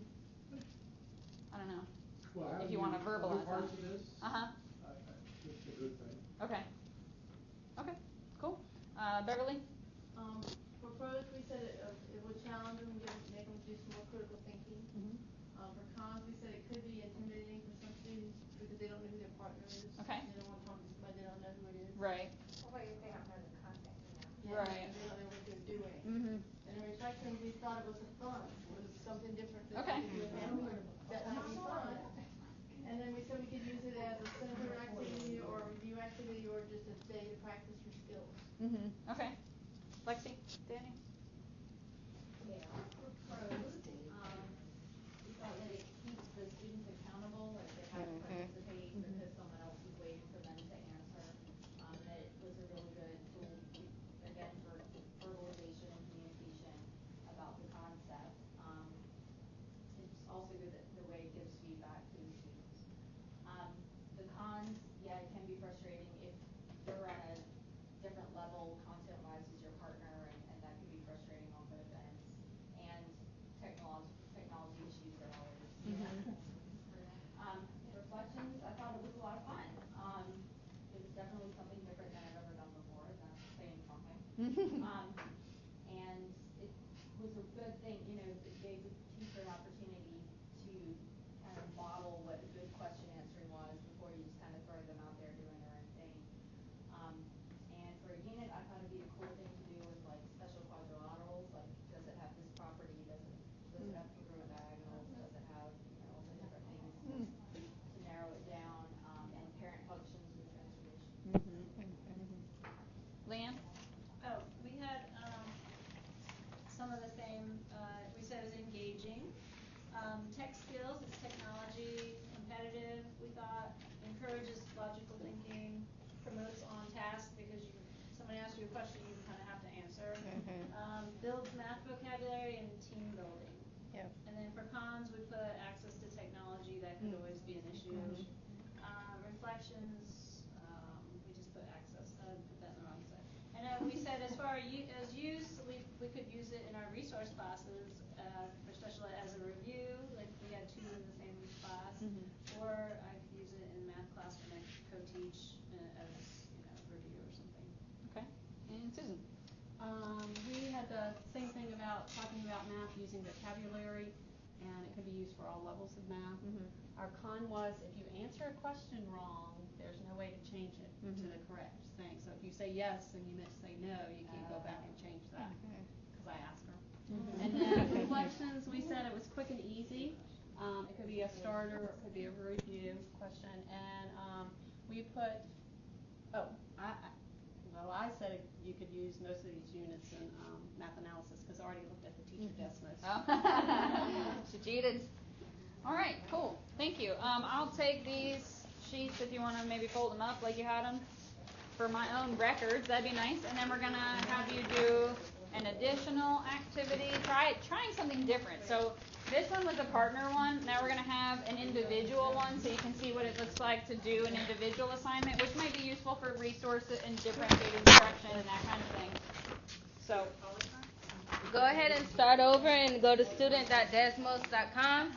Speaker 2: I don't know.
Speaker 6: Well,
Speaker 2: if you want to verbalize
Speaker 6: parts
Speaker 2: that.
Speaker 6: of this, it's a good thing.
Speaker 2: Okay. Okay. Cool. Beverly?
Speaker 1: For pros, we said it would challenge them, make them do some more critical thinking. For cons, we said it could be intimidating for some students because they don't know who their partner is.
Speaker 2: Okay.
Speaker 1: They don't want to talk to somebody they don't know who it is.
Speaker 2: Right.
Speaker 8: Well, if they don't know the content,
Speaker 2: Right.
Speaker 1: They don't know what they're doing. And in reflections, we thought it was fun. It was something different that they could do at home. That might be fun. And then we said we could use it as a center activity or a review activity or just a day to practice your skills.
Speaker 2: Okay. Lexi? Danny?
Speaker 11: Yeah, for pros, we thought that it keeps the students accountable if they have to participate because someone else is waiting for them to answer. That it was a really good tool, again, for verbalization and communication about the concept. It's also good that the way it gives feedback to the students. The cons, yeah, it can be frustrating if you're on a different level content-wise as your partner, and that can be frustrating on both ends. And technology issues are always. Reflections, I thought it was a lot of fun. It was definitely something different than I've ever done before. That's saying something. And it was a good thing, it gave the teacher an opportunity to kind of model what a good question answering was before you just kind of throw them out there doing their own thing. And for a unit, I thought it'd be a cool thing to do with like special quadrilaterals, like does it have this property, does it have congruent diagonals, does it have, all the different things to narrow it down, and parent functions with transformation.
Speaker 2: Leanne?
Speaker 12: Oh, we had some of the same, we said it was engaging. Tech skills, it's technology, competitive, we thought, encourages logical thinking, promotes on task because somebody asks you a question, you kind of have to answer. Builds math vocabulary and team building. And then for cons, we put access to technology, that could always be an issue. Reflections, we just put access, I put that in the wrong side. And we said as far as use, we could use it in our resource classes, especially as a review, like we had 2 in the same class, or I could use it in math class when I co-teach as review or something.
Speaker 2: Okay. And Susan?
Speaker 10: We had the same thing about talking about math using vocabulary, and it can be used for all levels of math. Our con was if you answer a question wrong, there's no way to change it to the correct thing. So if you say yes and you meant to say no, you can't go back and change that because I asked her. And then reflections, we said it was quick and easy. It could be a starter, or it could be a review question, and we put. Oh, I said you could use most of these units in math analysis because I already looked at the teacher Desmos.
Speaker 2: She cheated. All right, cool. Thank you. I'll take these sheets if you want to maybe fold them up like you had them for my own records. That'd be nice. And then we're going to have you do an additional activity. Trying something different. So this one was a partner one. Now we're going to have an individual one so you can see what it looks like to do an individual assignment, which might be useful for resources and differentiated instruction and that kind of thing. So
Speaker 3: go ahead and start over and go to student.desmos.com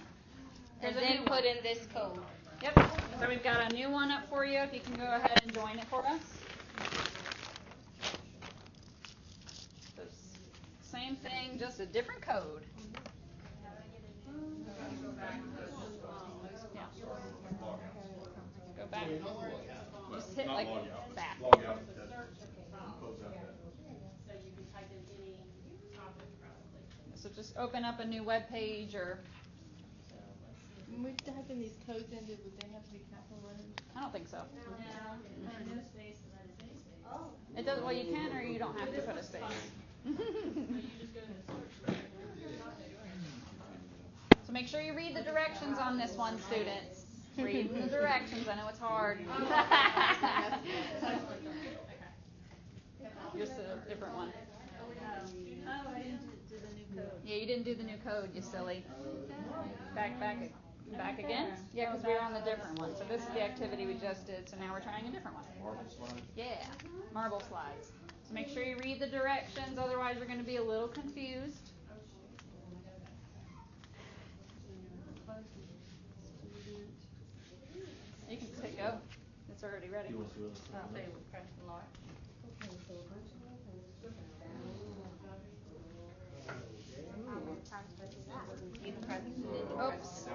Speaker 3: and then put in this code.
Speaker 2: Yep. So we've got a new one up for you. If you can go ahead and join it for us. So same thing, just a different code. Yeah. Go back. Just hit like back.
Speaker 9: Log out. Close out that.
Speaker 10: So you can type in any topic probably.
Speaker 2: So just open up a new web page or.
Speaker 1: When we type in these codes in, would they have to be capital letters?
Speaker 2: I don't think so.
Speaker 12: No space, but that is a space.
Speaker 7: Oh.
Speaker 2: It does. Well, you can, or you don't have to put a space.
Speaker 12: So you just go to search.
Speaker 2: So make sure you read the directions on this one, students. Read the directions. I know it's hard. Just a different one.
Speaker 12: Oh, I didn't do the new code.
Speaker 2: Yeah, you didn't do the new code, you silly. Back again? Yeah, because we were on the different one. So this is the activity we just did. So now we're trying a different one.
Speaker 9: Marble slide.
Speaker 2: Yeah, marble slides. So make sure you read the directions. Otherwise, you're going to be a little confused. You can just hit go. It's already ready.
Speaker 3: I'll say we press launch. You can press
Speaker 2: Oops.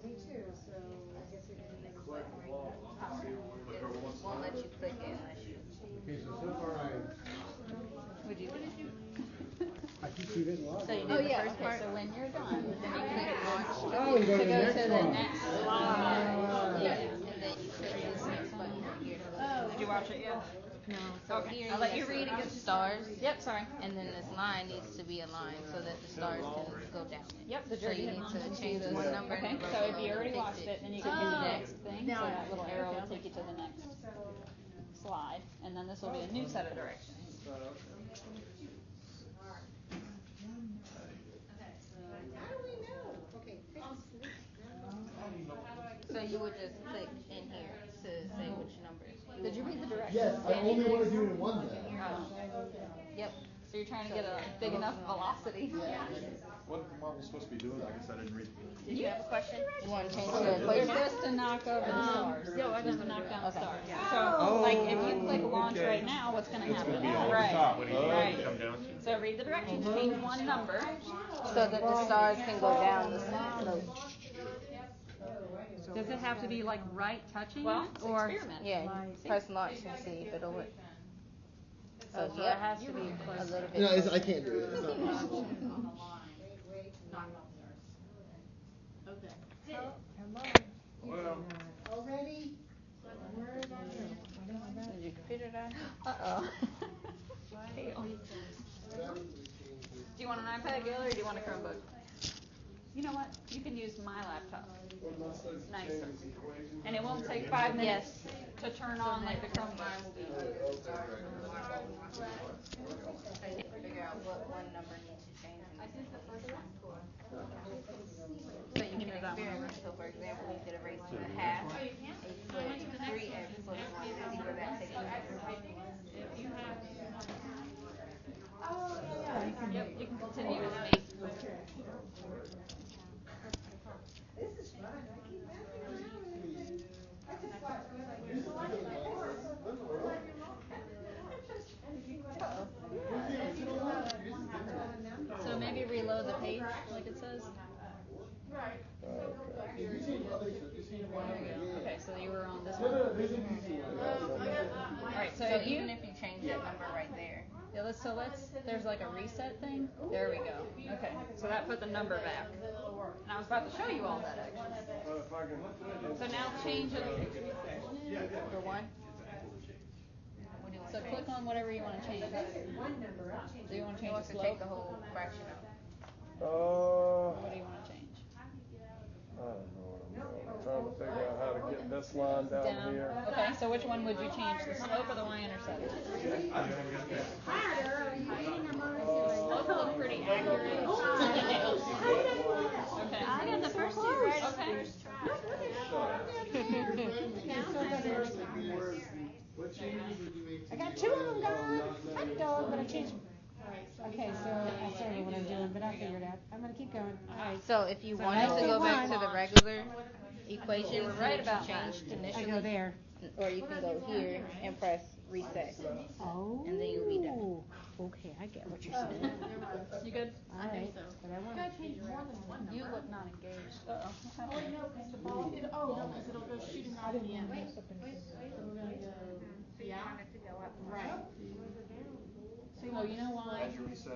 Speaker 7: Me too, so I guess we can
Speaker 3: it won't let you click it unless you.
Speaker 6: Okay, so far
Speaker 2: Would you?
Speaker 6: I keep hitting log.
Speaker 3: So you
Speaker 2: Oh
Speaker 3: did the
Speaker 2: yeah.
Speaker 3: first
Speaker 2: Okay.
Speaker 3: part.
Speaker 2: So when you're done, then you click launch
Speaker 6: Oh, we go
Speaker 2: to
Speaker 6: to
Speaker 2: go
Speaker 6: the next
Speaker 2: to the
Speaker 6: one.
Speaker 2: next slide.
Speaker 3: Yeah, and then you click this button here.
Speaker 2: Did you watch it yet?
Speaker 3: No. So
Speaker 2: Okay.
Speaker 3: here
Speaker 2: I'll let you read
Speaker 3: have
Speaker 2: again.
Speaker 3: stars.
Speaker 2: Yep. Sorry.
Speaker 3: And then this line needs to be aligned so that the stars can go down.
Speaker 2: Yep. Did
Speaker 3: So you need to change one number.
Speaker 2: Okay.
Speaker 3: and
Speaker 2: So if you
Speaker 3: fix
Speaker 2: already watched it, then you can do the next thing. So that little arrow will take you to the next slide, and then this will be a new set of directions.
Speaker 7: how do we know? Okay.
Speaker 3: So you would just click in here to say which number.
Speaker 2: Did you read the directions?
Speaker 4: Yes, I only want to do it in one day.
Speaker 2: Yep. So you're trying to get a big enough velocity.
Speaker 9: What the marble supposed to be doing? I guess I didn't read.
Speaker 3: Did you have a question? You want to change the
Speaker 2: It's
Speaker 3: equation?
Speaker 2: just to knock over the stars. Just to knock down the stars. So,
Speaker 9: Oh,
Speaker 2: like, if you click launch
Speaker 9: okay.
Speaker 2: right now, what's going to happen?
Speaker 9: Be on the
Speaker 2: Right.
Speaker 9: top when
Speaker 2: Right.
Speaker 9: come down.
Speaker 2: So read the directions. Change one number.
Speaker 3: So that the stars can go down the slope.
Speaker 10: Does it have to be like right touching
Speaker 2: Well,
Speaker 10: it?
Speaker 2: it's
Speaker 10: Or
Speaker 2: experiment.
Speaker 3: Yeah, press launch and see if it'll work. So
Speaker 10: so
Speaker 3: yep,
Speaker 10: it has to be
Speaker 3: a
Speaker 10: close.
Speaker 3: little bit.
Speaker 4: No, I can't do it. It's not possible.
Speaker 7: Wait.
Speaker 10: Okay.
Speaker 9: Well,
Speaker 7: Already?
Speaker 3: Did your computer die?
Speaker 2: Uh-oh. Do you want an iPad, Gail, or do you want a Chromebook? You know what? You can use my laptop. It's nicer. And it won't take 5 minutes to turn on like the Chromebook.
Speaker 3: Figure out what one number needs to change.
Speaker 2: I did the first one.
Speaker 3: So you can experiment. So for example, you could erase the half, and you put 3 and flip one and see where that takes you.
Speaker 2: Yep, you can continue with me.
Speaker 7: This is fun. I keep messing around with everything. I just thought,
Speaker 2: So maybe reload the page like it says.
Speaker 1: Right.
Speaker 2: Okay, so you were on this one. Alright, so if
Speaker 3: Even if you change that number right there.
Speaker 2: Yeah, there's like a reset thing. There we go. Okay, so that put the number back. And I was about to show you all that actually. So now change it.
Speaker 3: For one?
Speaker 2: So click on whatever you want to change.
Speaker 7: One number, I'll change.
Speaker 2: Do you want to
Speaker 3: He
Speaker 2: change
Speaker 3: wants
Speaker 2: the
Speaker 3: to
Speaker 2: slope?
Speaker 3: take the whole fraction out.
Speaker 2: What do you want to change?
Speaker 13: I don't know what I'm doing. I'm trying to figure out how to get this line down here.
Speaker 2: Okay, so which one would you change, the slope or the y-intercept?
Speaker 7: Harder, are you reading or
Speaker 2: Both look pretty accurate. Okay.
Speaker 5: I got the first two right.
Speaker 2: Okay.
Speaker 4: What changes would you make to
Speaker 7: I got
Speaker 4: the
Speaker 7: 2 of them
Speaker 4: UI?
Speaker 7: gone. Hot dog, but I changed. Okay, so I started what I'm doing, but I'll figure it out. I'm gonna keep going.
Speaker 3: Alright, so if you
Speaker 7: So
Speaker 3: wanted
Speaker 7: I
Speaker 3: to go
Speaker 7: do
Speaker 3: back
Speaker 7: one.
Speaker 3: to the regular equation,
Speaker 2: right about
Speaker 3: changed
Speaker 7: I
Speaker 3: initially,
Speaker 7: go there.
Speaker 3: or you can go here and press reset.
Speaker 7: Oh.
Speaker 3: And then you'll be done.
Speaker 7: Okay, I get what you're saying.
Speaker 2: You good?
Speaker 7: All right, but I want to change more than one.
Speaker 2: You look not engaged. Uh-oh.
Speaker 10: Oh, wait, no, because the ball, no, because it'll go shooting off the end. So we're gonna go, yeah, right.
Speaker 2: Oh, you know why?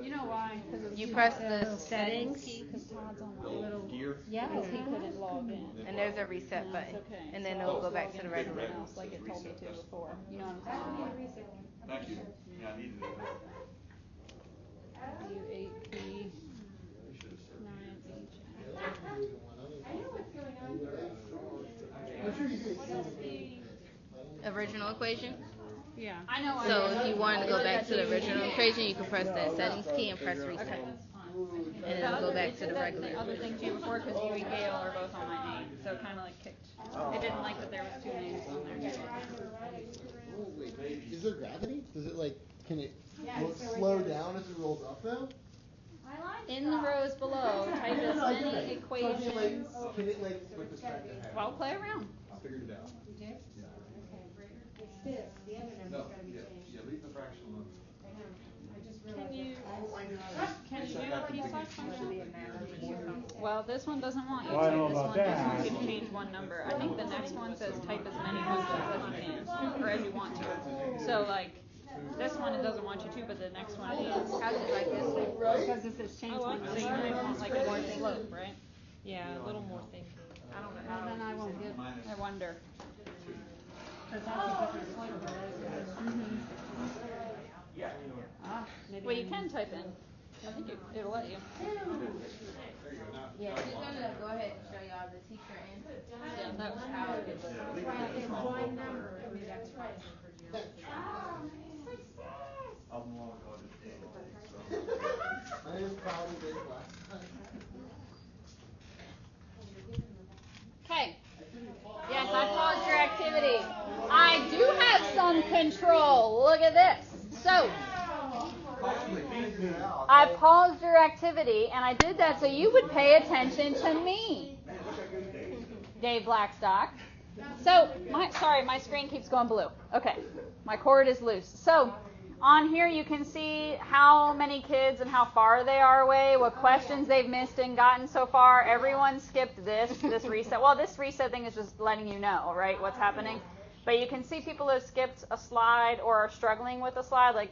Speaker 2: You know why? Because
Speaker 3: You press the
Speaker 7: settings.
Speaker 3: key,
Speaker 2: Because Todd's on
Speaker 9: The
Speaker 2: the
Speaker 9: little gear.
Speaker 7: Yeah.
Speaker 2: because he couldn't log in.
Speaker 3: and there's a reset
Speaker 2: No,
Speaker 3: button.
Speaker 2: it's okay.
Speaker 3: And then
Speaker 2: So
Speaker 3: it'll
Speaker 2: I'll
Speaker 3: go back
Speaker 2: log
Speaker 3: to the
Speaker 2: in
Speaker 3: regular.
Speaker 2: something else, like it told me to before. You know what I'm saying?
Speaker 9: Thank you. Yeah, I needed it.
Speaker 2: U8P
Speaker 9: We should have served
Speaker 2: 9H.
Speaker 4: I'm sure you could.
Speaker 3: Original equation.
Speaker 2: Yeah. I know.
Speaker 3: So if you wanted to go back to the original equation, you can press that settings key and press reset. And it'll go back to the regular
Speaker 2: The other
Speaker 3: equation.
Speaker 2: thing too before, because you and Gail are both on my name, so it kind of like kicked. It didn't like that there was 2 names on there.
Speaker 4: Oh, wait, is there gravity? Does it can it slow down as it rolls up though?
Speaker 2: In the rows below, type as many equations.
Speaker 4: Can it flip this back to head?
Speaker 2: Well, play around.
Speaker 9: I figured it out.
Speaker 7: You did? Okay. It's this, the other
Speaker 9: No,
Speaker 7: number's gotta be
Speaker 9: yeah,
Speaker 7: changed.
Speaker 9: yeah, leave the fraction alone.
Speaker 7: I know, I just realized.
Speaker 2: Can you
Speaker 9: Reset
Speaker 2: do
Speaker 9: that to
Speaker 2: key
Speaker 9: the
Speaker 2: slash function?
Speaker 9: gear.
Speaker 2: Well, this one doesn't want you
Speaker 13: Well, I
Speaker 2: to.
Speaker 13: don't know about
Speaker 2: This one
Speaker 13: that.
Speaker 2: can change one number. I think the next one says type as many functions as you can, or as you want to. So like, this one it doesn't want you to, but the next one it does.
Speaker 3: How's it like this one?
Speaker 7: Because it says change one
Speaker 2: So you might want like more slope, right?
Speaker 5: Yeah, a little more thinking. I don't know
Speaker 7: Well,
Speaker 5: how.
Speaker 7: then I won't get,
Speaker 2: I wonder.
Speaker 7: because that's a different slope than it is. Maybe
Speaker 2: Well,
Speaker 7: I
Speaker 2: you
Speaker 7: need-
Speaker 2: can type in. I think it'll let you.
Speaker 3: Yeah, she's gonna go ahead and show y'all the teacher and
Speaker 2: Yeah, that was
Speaker 3: how it is.
Speaker 7: That's why I said one number, I mean, that's right.
Speaker 9: I'm the one who called it.
Speaker 4: I am proud of it last time.
Speaker 2: Okay. Yes, I paused your activity. I do have some control. Look at this. So, I paused your activity, and I did that so you would pay attention to me, Dave Blackstock. So, my screen keeps going blue. Okay, my cord is loose. So, on here you can see how many kids and how far they are away, what questions they've missed and gotten so far. Everyone skipped this reset. Well, this reset thing is just letting you know, right, what's happening. But you can see people have skipped a slide or are struggling with a slide. Like,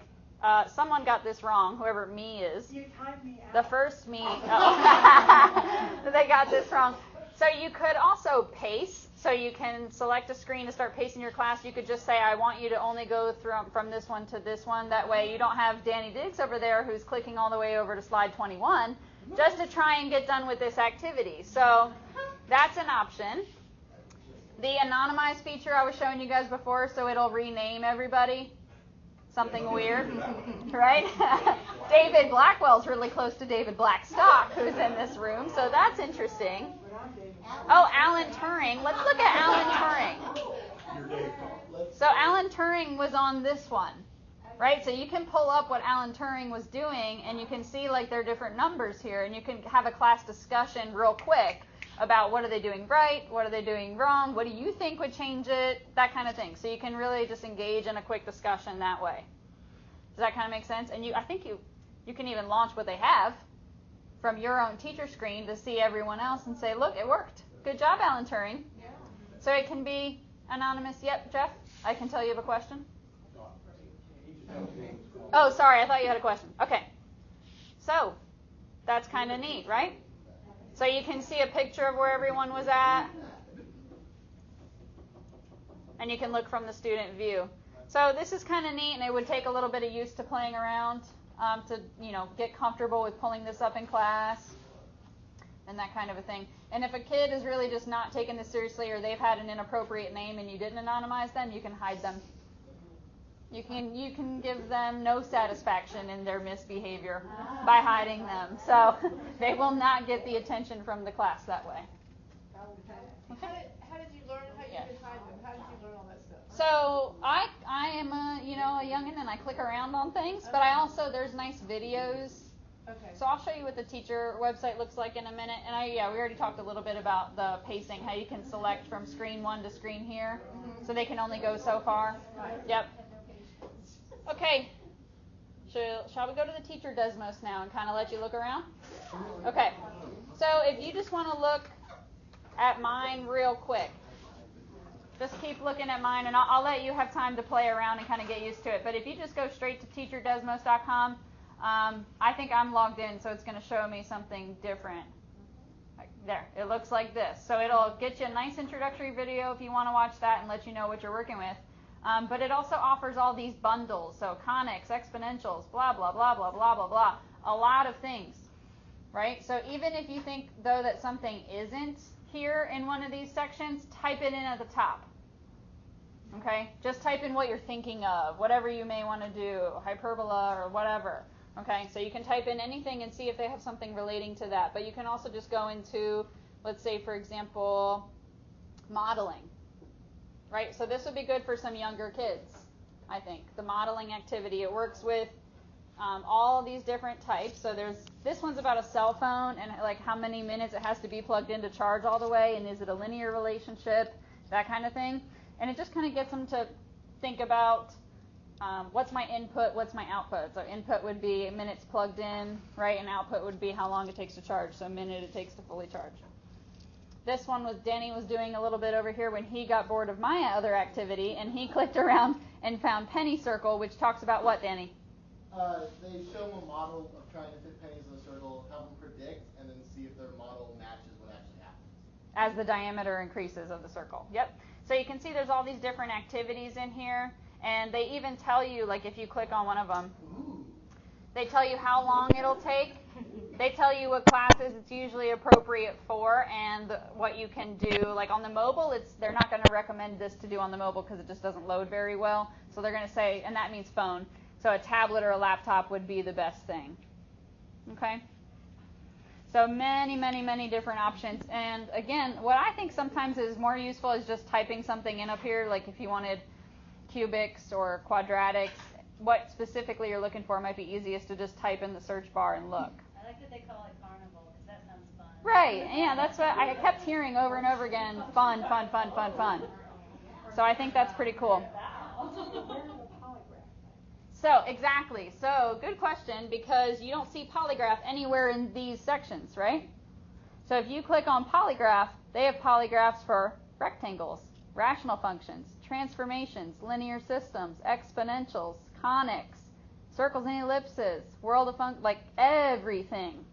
Speaker 2: someone got this wrong, whoever me is.
Speaker 7: You timed me out.
Speaker 2: The first me. Oh. They got this wrong. So you could also pace. So you can select a screen to start pacing your class. You could just say, I want you to only go from this one to this one. That way you don't have Danny Diggs over there who's clicking all the way over to slide 21 just to try and get done with this activity. So that's an option. The anonymize feature I was showing you guys before, so it'll rename everybody. Something weird, right? David Blackwell's really close to David Blackstock, who's in this room, so that's interesting. Oh, Alan Turing. Let's look at Alan Turing. So Alan Turing was on this one, right? So you can pull up what Alan Turing was doing, and you can see like there are different numbers here, and you can have a class discussion real quick about what are they doing right, what are they doing wrong, what do you think would change it, that kind of thing. So you can really just engage in a quick discussion that way. Does that kind of make sense? And I think you can even launch what they have from your own teacher screen to see everyone else and say, look, it worked. Good job, Alan Turing. Yeah. So it can be anonymous. Yep, Jeff, I can tell you have a question. Oh, sorry, I thought you had a question. Okay. So that's kind of neat, right? So you can see a picture of where everyone was at. And you can look from the student view. So this is kind of neat, and it would take a little bit of use to playing around to, get comfortable with pulling this up in class and that kind of a thing. And if a kid is really just not taking this seriously, or they've had an inappropriate name and you didn't anonymize them, you can hide them. You can give them no satisfaction in their misbehavior by hiding them. So they will not get the attention from the class that way.
Speaker 1: Okay. How did you learn how you could hide them? How did you learn all that stuff?
Speaker 2: So I am a youngin' and I click around on things, but I also, there's nice videos.
Speaker 1: Okay.
Speaker 2: So I'll show you what the teacher website looks like in a minute. And we already talked a little bit about the pacing, how you can select from screen 1 to screen here. So they can only go so far. Yep. Okay. Shall we go to the teacher Desmos now and kind of let you look around? Okay. So if you just want to look at mine real quick, just keep looking at mine, and I'll let you have time to play around and kind of get used to it. But if you just go straight to teacherdesmos.com, I think I'm logged in, so it's going to show me something different. There, it looks like this. So it'll get you a nice introductory video if you want to watch that and let you know what you're working with. But it also offers all these bundles, so conics, exponentials, blah, blah, blah, blah, blah, blah, blah. A lot of things, right? So even if you think, though, that something isn't here in one of these sections, type it in at the top. Okay? Just type in what you're thinking of, whatever you may want to do, hyperbola or whatever. Okay? So you can type in anything and see if they have something relating to that. But you can also just go into, let's say, for example, modeling. Right? So this would be good for some younger kids, I think. The modeling activity. It works with all these different types. So this one's about a cell phone and like how many minutes it has to be plugged in to charge all the way, and is it a linear relationship, that kind of thing. And it just kind of gets them to think about what's my input, what's my output. So input would be minutes plugged in, right? And output would be how long it takes to charge. So a minute it takes to fully charge. This one was Danny was doing a little bit over here when he got bored of my other activity, and he clicked around and found penny circle, which talks about what, Danny?
Speaker 4: They show them a model of trying to fit pennies in a circle, have them predict, and then see if their model matches what actually happens.
Speaker 2: As the diameter increases of the circle. Yep. So you can see there's all these different activities in here, and they even tell you, like if you click on one of them, they tell you how long it'll take. They tell you what classes it's usually appropriate for and what you can do. Like on the mobile, they're not going to recommend this to do on the mobile because it just doesn't load very well. So they're going to say, and that means phone. So a tablet or a laptop would be the best thing. Okay? So many, many, many different options. And again, what I think sometimes is more useful is just typing something in up here, like if you wanted cubics or quadratics, what specifically you're looking for might be easiest to just type in the search bar and look.
Speaker 11: I like that they call it carnival, because that sounds fun.
Speaker 2: Right, yeah, that's what I kept hearing over and over again, fun, fun, fun, fun, fun. So I think that's pretty cool. So, exactly. So, good question, because you don't see polygraph anywhere in these sections, right? So if you click on polygraph, they have polygraphs for rectangles, rational functions, transformations, linear systems, exponentials, conics, circles and ellipses, world of functions, like everything.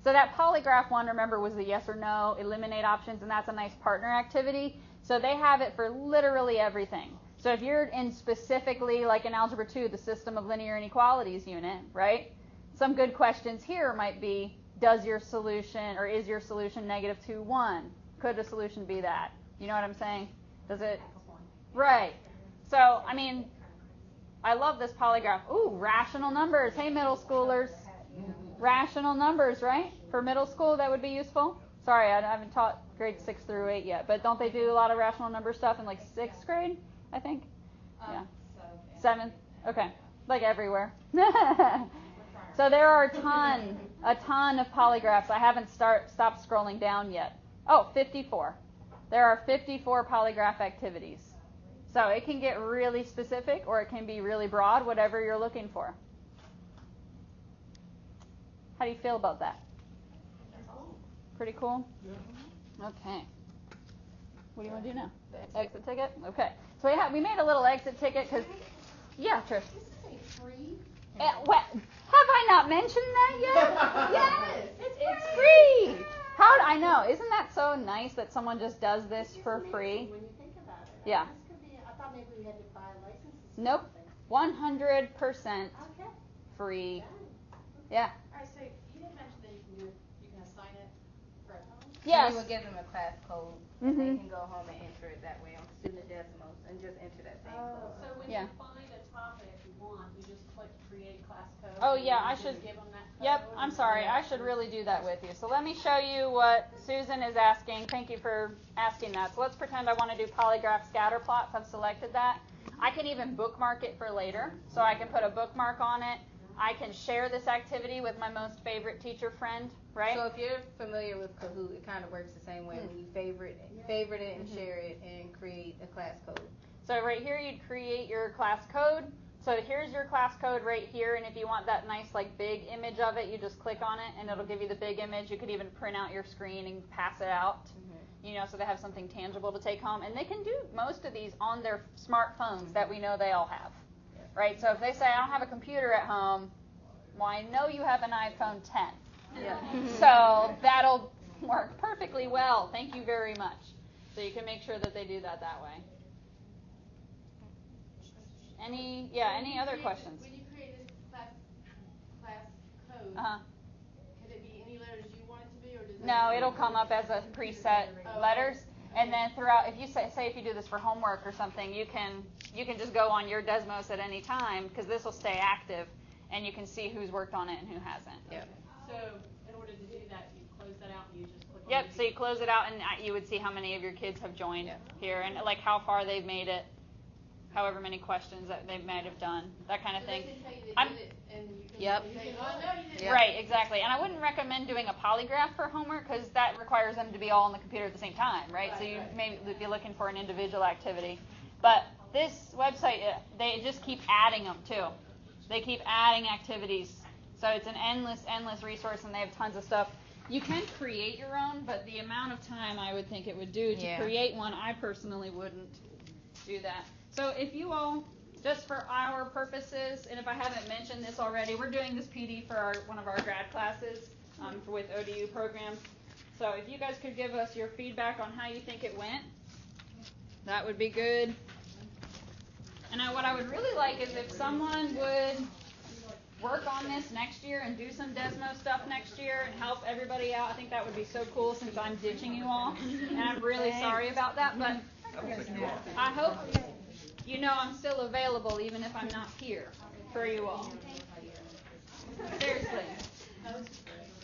Speaker 2: So that polygraph one, remember, was the yes or no, eliminate options, and that's a nice partner activity. So they have it for literally everything. So if you're in specifically, like in Algebra 2, the system of linear inequalities unit, right? Some good questions here might be, does your solution, or is your solution negative 2, 1? Could a solution be that? You know what I'm saying? Does it? Right. So, I mean, I love this polygraph. Ooh, rational numbers. Hey, middle schoolers. Rational numbers, right? For middle school, that would be useful. Sorry, I haven't taught grades 6 through 8 yet, but don't they do a lot of rational number stuff in like 6th grade, I think? Yeah. 7th? Okay. Like everywhere. So there are a ton of polygraphs. I haven't stopped scrolling down yet. Oh, 54. There are 54 polygraph activities. So it can get really specific or it can be really broad, whatever you're looking for. How do you feel about that? Pretty cool? Yeah. Okay. What do you want to do now? Exit ticket? Okay. So we made a little exit ticket because, yeah, Trish.
Speaker 7: Free?
Speaker 2: What? Have I not mentioned that yet? Yes, it's free. I know. Isn't that so nice that someone just does this for free?
Speaker 7: When you think about it.
Speaker 2: Yeah.
Speaker 7: I thought maybe we had to buy licenses
Speaker 2: Nope. 100% free. Yeah.
Speaker 11: Alright, so you didn't mention that you can assign it for a home?
Speaker 2: Yes.
Speaker 3: We would give them a class code, and they can go home and enter it that way on student Desmos, and just enter that same code.
Speaker 10: So when you find a topic you want, you just click create class code.
Speaker 2: Oh yeah, I
Speaker 10: just
Speaker 2: should.
Speaker 10: Give them that code.
Speaker 2: Yep, I'm sorry. I should really do that with you. So let me show you what Susan is asking. Thank you for asking that. So let's pretend I want to do polygraph scatter plots. I've selected that. I can even bookmark it for later. So I can put a bookmark on it. I can share this activity with my most favorite teacher friend, right?
Speaker 3: So if you're familiar with Kahoot, it kind of works the same way. When you favorite it and share it and create a class code.
Speaker 2: So right here you'd create your class code. So here's your class code right here, and if you want that nice like big image of it, you just click on it and it'll give you the big image. You could even print out your screen and pass it out, so they have something tangible to take home. And they can do most of these on their smartphones that we know they all have, right? So if they say, I don't have a computer at home, well, I know you have an iPhone 10.
Speaker 3: Yeah.
Speaker 2: So that'll work perfectly well. Thank you very much. So you can make sure that they do that way. Any other questions?
Speaker 1: When you create this class code,
Speaker 2: Uh-huh.
Speaker 1: can it be any letters you want it to be, or does it?
Speaker 2: No, it'll come up as a preset letters, and then throughout, if you say if you do this for homework or something, you can just go on your Desmos at any time because this will stay active, and you can see who's worked on it and who hasn't.
Speaker 3: Yep.
Speaker 10: So in order to do that, you close that out and you just click on
Speaker 2: Yep. So you close it out, and you would see how many of your kids have joined here, and like how far they've made it. However many questions that they might have done, that kind of thing.
Speaker 3: Yep.
Speaker 2: Right, exactly. And I wouldn't recommend doing a polygraph for homework because that requires them to be all on the computer at the same time, right? So you may be looking for an individual activity. But this website, they just keep adding them too. They keep adding activities. So it's an endless resource, and they have tons of stuff. You can create your own, but the amount of time I would think it would do to create one, I personally wouldn't do that. So if you all, just for our purposes, and if I haven't mentioned this already, we're doing this PD for one of our grad classes with ODU programs. So if you guys could give us your feedback on how you think it went, that would be good. And what I would really like is if someone would work on this next year and do some Desmo stuff next year and help everybody out. I think that would be so cool since I'm ditching you all. And I'm really sorry about that, but I hope you know I'm still available even if I'm not here for you all. Seriously.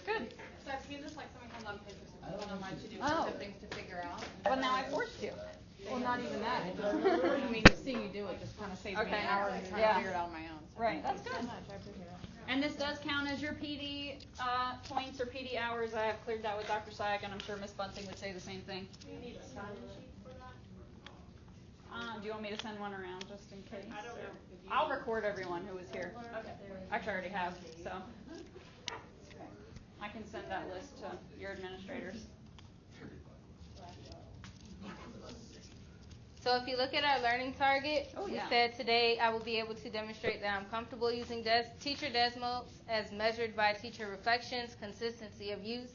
Speaker 2: Good.
Speaker 11: So I've seen this like something comes on Pinterest online to do of things to figure out.
Speaker 2: Well, now I forced you.
Speaker 11: Well, not even that. I mean, to see you do it just kind of saves me an hour of trying to figure it out on my own. So
Speaker 2: Right, that's good.
Speaker 11: so much. I appreciate it.
Speaker 2: And this does count as your PD points or PD hours. I have cleared that with Dr. Sayek, and I'm sure Ms. Bunting would say the same thing.
Speaker 1: Do you need a sign-in sheet for that?
Speaker 2: Do you want me to send one around just in case?
Speaker 1: I don't know.
Speaker 2: I'll record everyone who was here.
Speaker 1: Okay.
Speaker 2: Actually, I already have, so I can send that list to your administrators.
Speaker 3: So if you look at our learning target, we said today I will be able to demonstrate that I'm comfortable using teacher Desmos as measured by teacher reflections, consistency of use,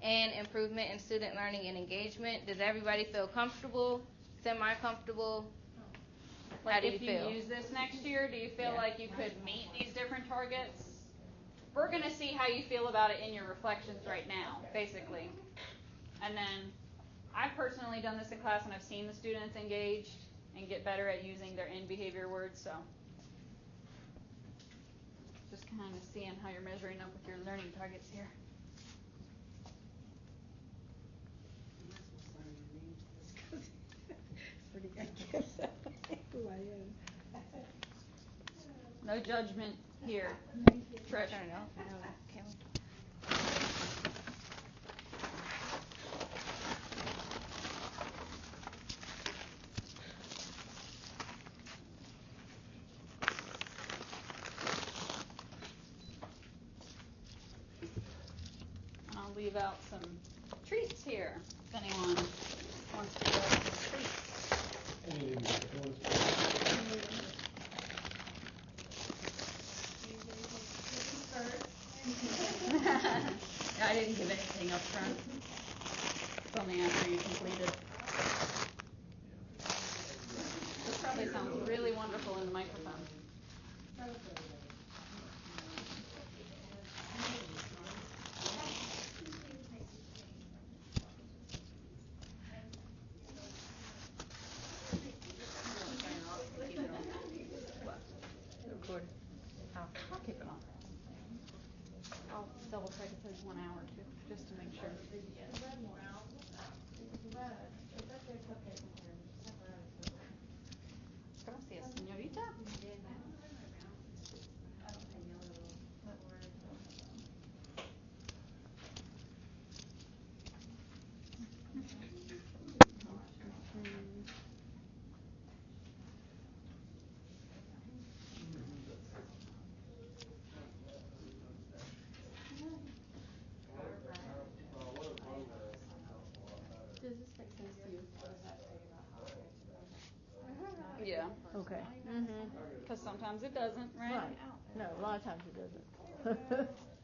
Speaker 3: and improvement in student learning and engagement. Does everybody feel comfortable, semi-comfortable? How do you feel?
Speaker 2: If you use this next year, do you feel like you could meet these different targets? We're going to see how you feel about it in your reflections right now, basically. And then I've personally done this in class, and I've seen the students engage and get better at using their in-behavior words, so just kind of seeing how you're measuring up with your learning targets here. No judgment here. Trish. And I'll leave out some treats here if anyone wants to go with treats. I didn't give anything up front. It's only after you completed. This probably sounds really wonderful in the microphone.
Speaker 10: check it says 1 hour too, just to make sure.
Speaker 2: Gracias, señorita.
Speaker 10: Does this make sense to you? What does that say about how I answer?
Speaker 2: Yeah.
Speaker 10: Okay.
Speaker 2: Because sometimes it doesn't, right?
Speaker 10: No, a lot of times it doesn't.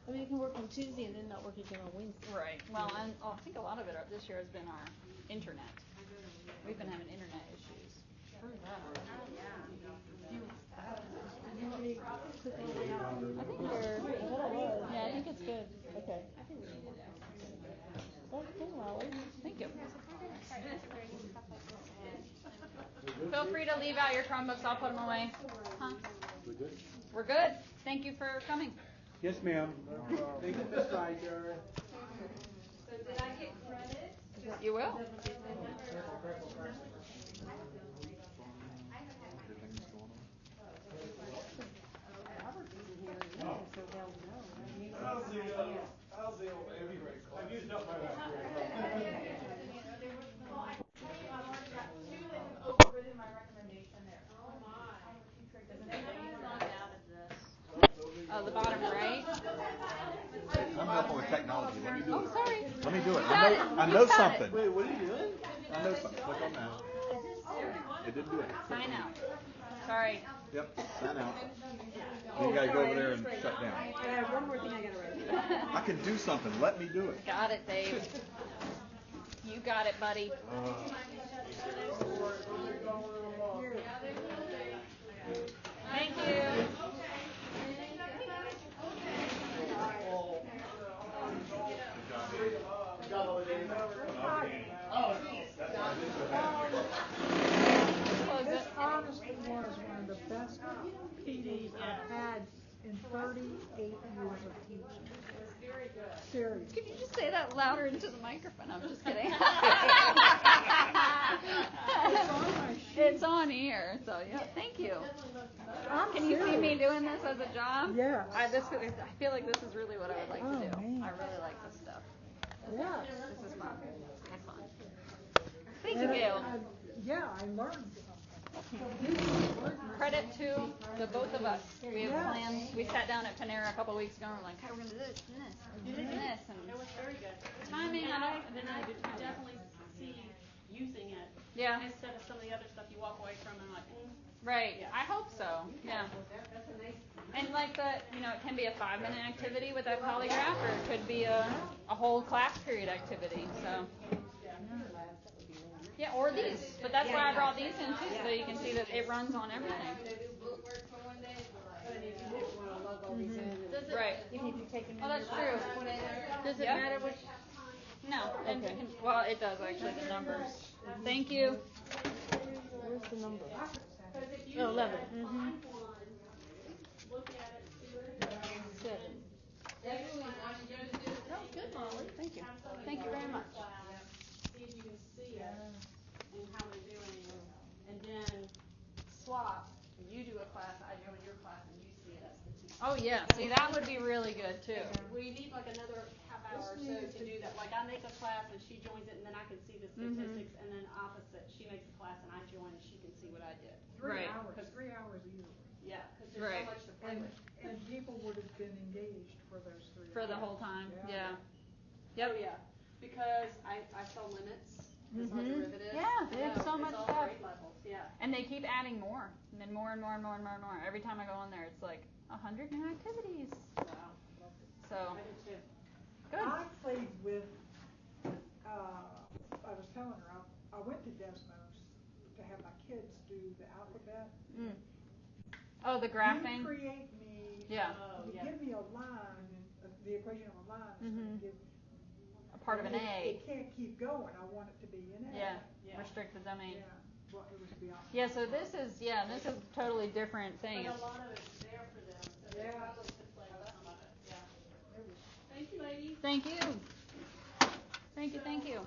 Speaker 10: I mean, it can work on Tuesday and then not work again on Wednesday.
Speaker 2: Right. Well, and I think a lot of it this year has been our internet. We've been having internet issues.
Speaker 10: I think it's good. Okay. That's good, Molly.
Speaker 2: Thank you. Feel free to leave out your Chromebooks. I'll put them away. Huh?
Speaker 6: We good?
Speaker 2: We're good. Thank you for coming.
Speaker 6: Yes, ma'am. Thank you, Miss Ryder.
Speaker 12: So did I get credit?
Speaker 2: You will.
Speaker 6: I've used up my battery.
Speaker 1: Well, I tell you, I've already got 2 that have overridden my recommendation there. Oh my.
Speaker 2: The bottom right.
Speaker 9: I'm helping with technology. Let me do it.
Speaker 2: Oh, sorry.
Speaker 9: Let me do it. I know
Speaker 2: You got
Speaker 9: something.
Speaker 4: Wait, what are you doing?
Speaker 9: I know something. Click on that. It didn't do it.
Speaker 2: Sign out. Sorry.
Speaker 9: Yep. Sign out. You gotta go over there and shut down.
Speaker 10: I have one more thing I gotta write.
Speaker 9: I can do something. Let me do it.
Speaker 2: Got it, Dave. You got it, buddy. Thank you.
Speaker 14: This honestly was one of the best PDs I've had in 38 years of teaching.
Speaker 12: It was very good.
Speaker 14: Serious.
Speaker 2: Could you just say that louder into the microphone? I'm just kidding.
Speaker 14: It's on my sheet.
Speaker 2: It's on here, so yeah. Thank you. Can you see me doing this as a job?
Speaker 14: Yes.
Speaker 2: I feel like this is really what I would like to do.
Speaker 14: Man.
Speaker 2: I really like this stuff.
Speaker 14: Yes.
Speaker 2: This is fun. Have fun. Thank you, Gail.
Speaker 14: I learned something.
Speaker 2: Credit to the both of us. We have plans. We sat down at Panera a couple weeks ago and we're like, hey, we're going to do this and this and this. And
Speaker 10: It was very good.
Speaker 2: timing,
Speaker 10: And I definitely see using it.
Speaker 2: Yeah.
Speaker 10: Instead of some of the other stuff you walk away from and like,
Speaker 2: Right. Yeah. I hope so. Yeah. And like it can be a 5-minute activity with that polygraph, or it could be a whole class period activity. So. Yeah, or these. But that's why I brought these in too, so you can see that it runs on everything. Right. Oh, that's true.
Speaker 10: does it matter which?
Speaker 2: No. Okay. Well, it does actually, the numbers. Thank you.
Speaker 10: Where's the number?
Speaker 2: Oh, 11.
Speaker 10: Look at it, see what it does.
Speaker 2: 7. Oh, good, Molly. Thank you. Thank you very much.
Speaker 10: See if you can see it and how they're doing, and then swap. You do a class, I join your class, and you see it as the teacher.
Speaker 2: Oh yeah. See, that would be really good too.
Speaker 10: We need like another half hour or so to do that. Like I make a class and she joins it, and then I can see the statistics, and then opposite, she makes a class and I join, and she can see what I did.
Speaker 14: 3 hours. 3 hours easily.
Speaker 10: Yeah, because there's so much to play with.
Speaker 14: And people would have been engaged for those 3 hours.
Speaker 2: For the whole time. Yeah.
Speaker 10: Yep. Oh yeah, because I saw limits. It's not derivatives.
Speaker 2: Yeah, they have so much
Speaker 10: all
Speaker 2: stuff.
Speaker 10: grade levels. Yeah.
Speaker 2: And they keep adding more, and then more and more and more and more and more. Every time I go on there, it's like 100 new activities.
Speaker 10: Wow.
Speaker 2: So.
Speaker 10: I did too.
Speaker 2: Good.
Speaker 14: I played with, I was telling her, I went to Desmos to have my kids do the alphabet.
Speaker 2: Oh, the graphing?
Speaker 14: You create me, give me a line, the equation of a line is going to give
Speaker 2: a part of an A.
Speaker 14: It can't keep going. I want it to be an A.
Speaker 2: Yeah. Restricted domain.
Speaker 14: Yeah. Well, it was beyond.
Speaker 2: Yeah, so this is a totally different thing.
Speaker 10: But a lot of it's there for them, so they're able to play with some of it. Yeah.
Speaker 1: Thank you, ladies.
Speaker 2: Thank you. Thank you, thank you.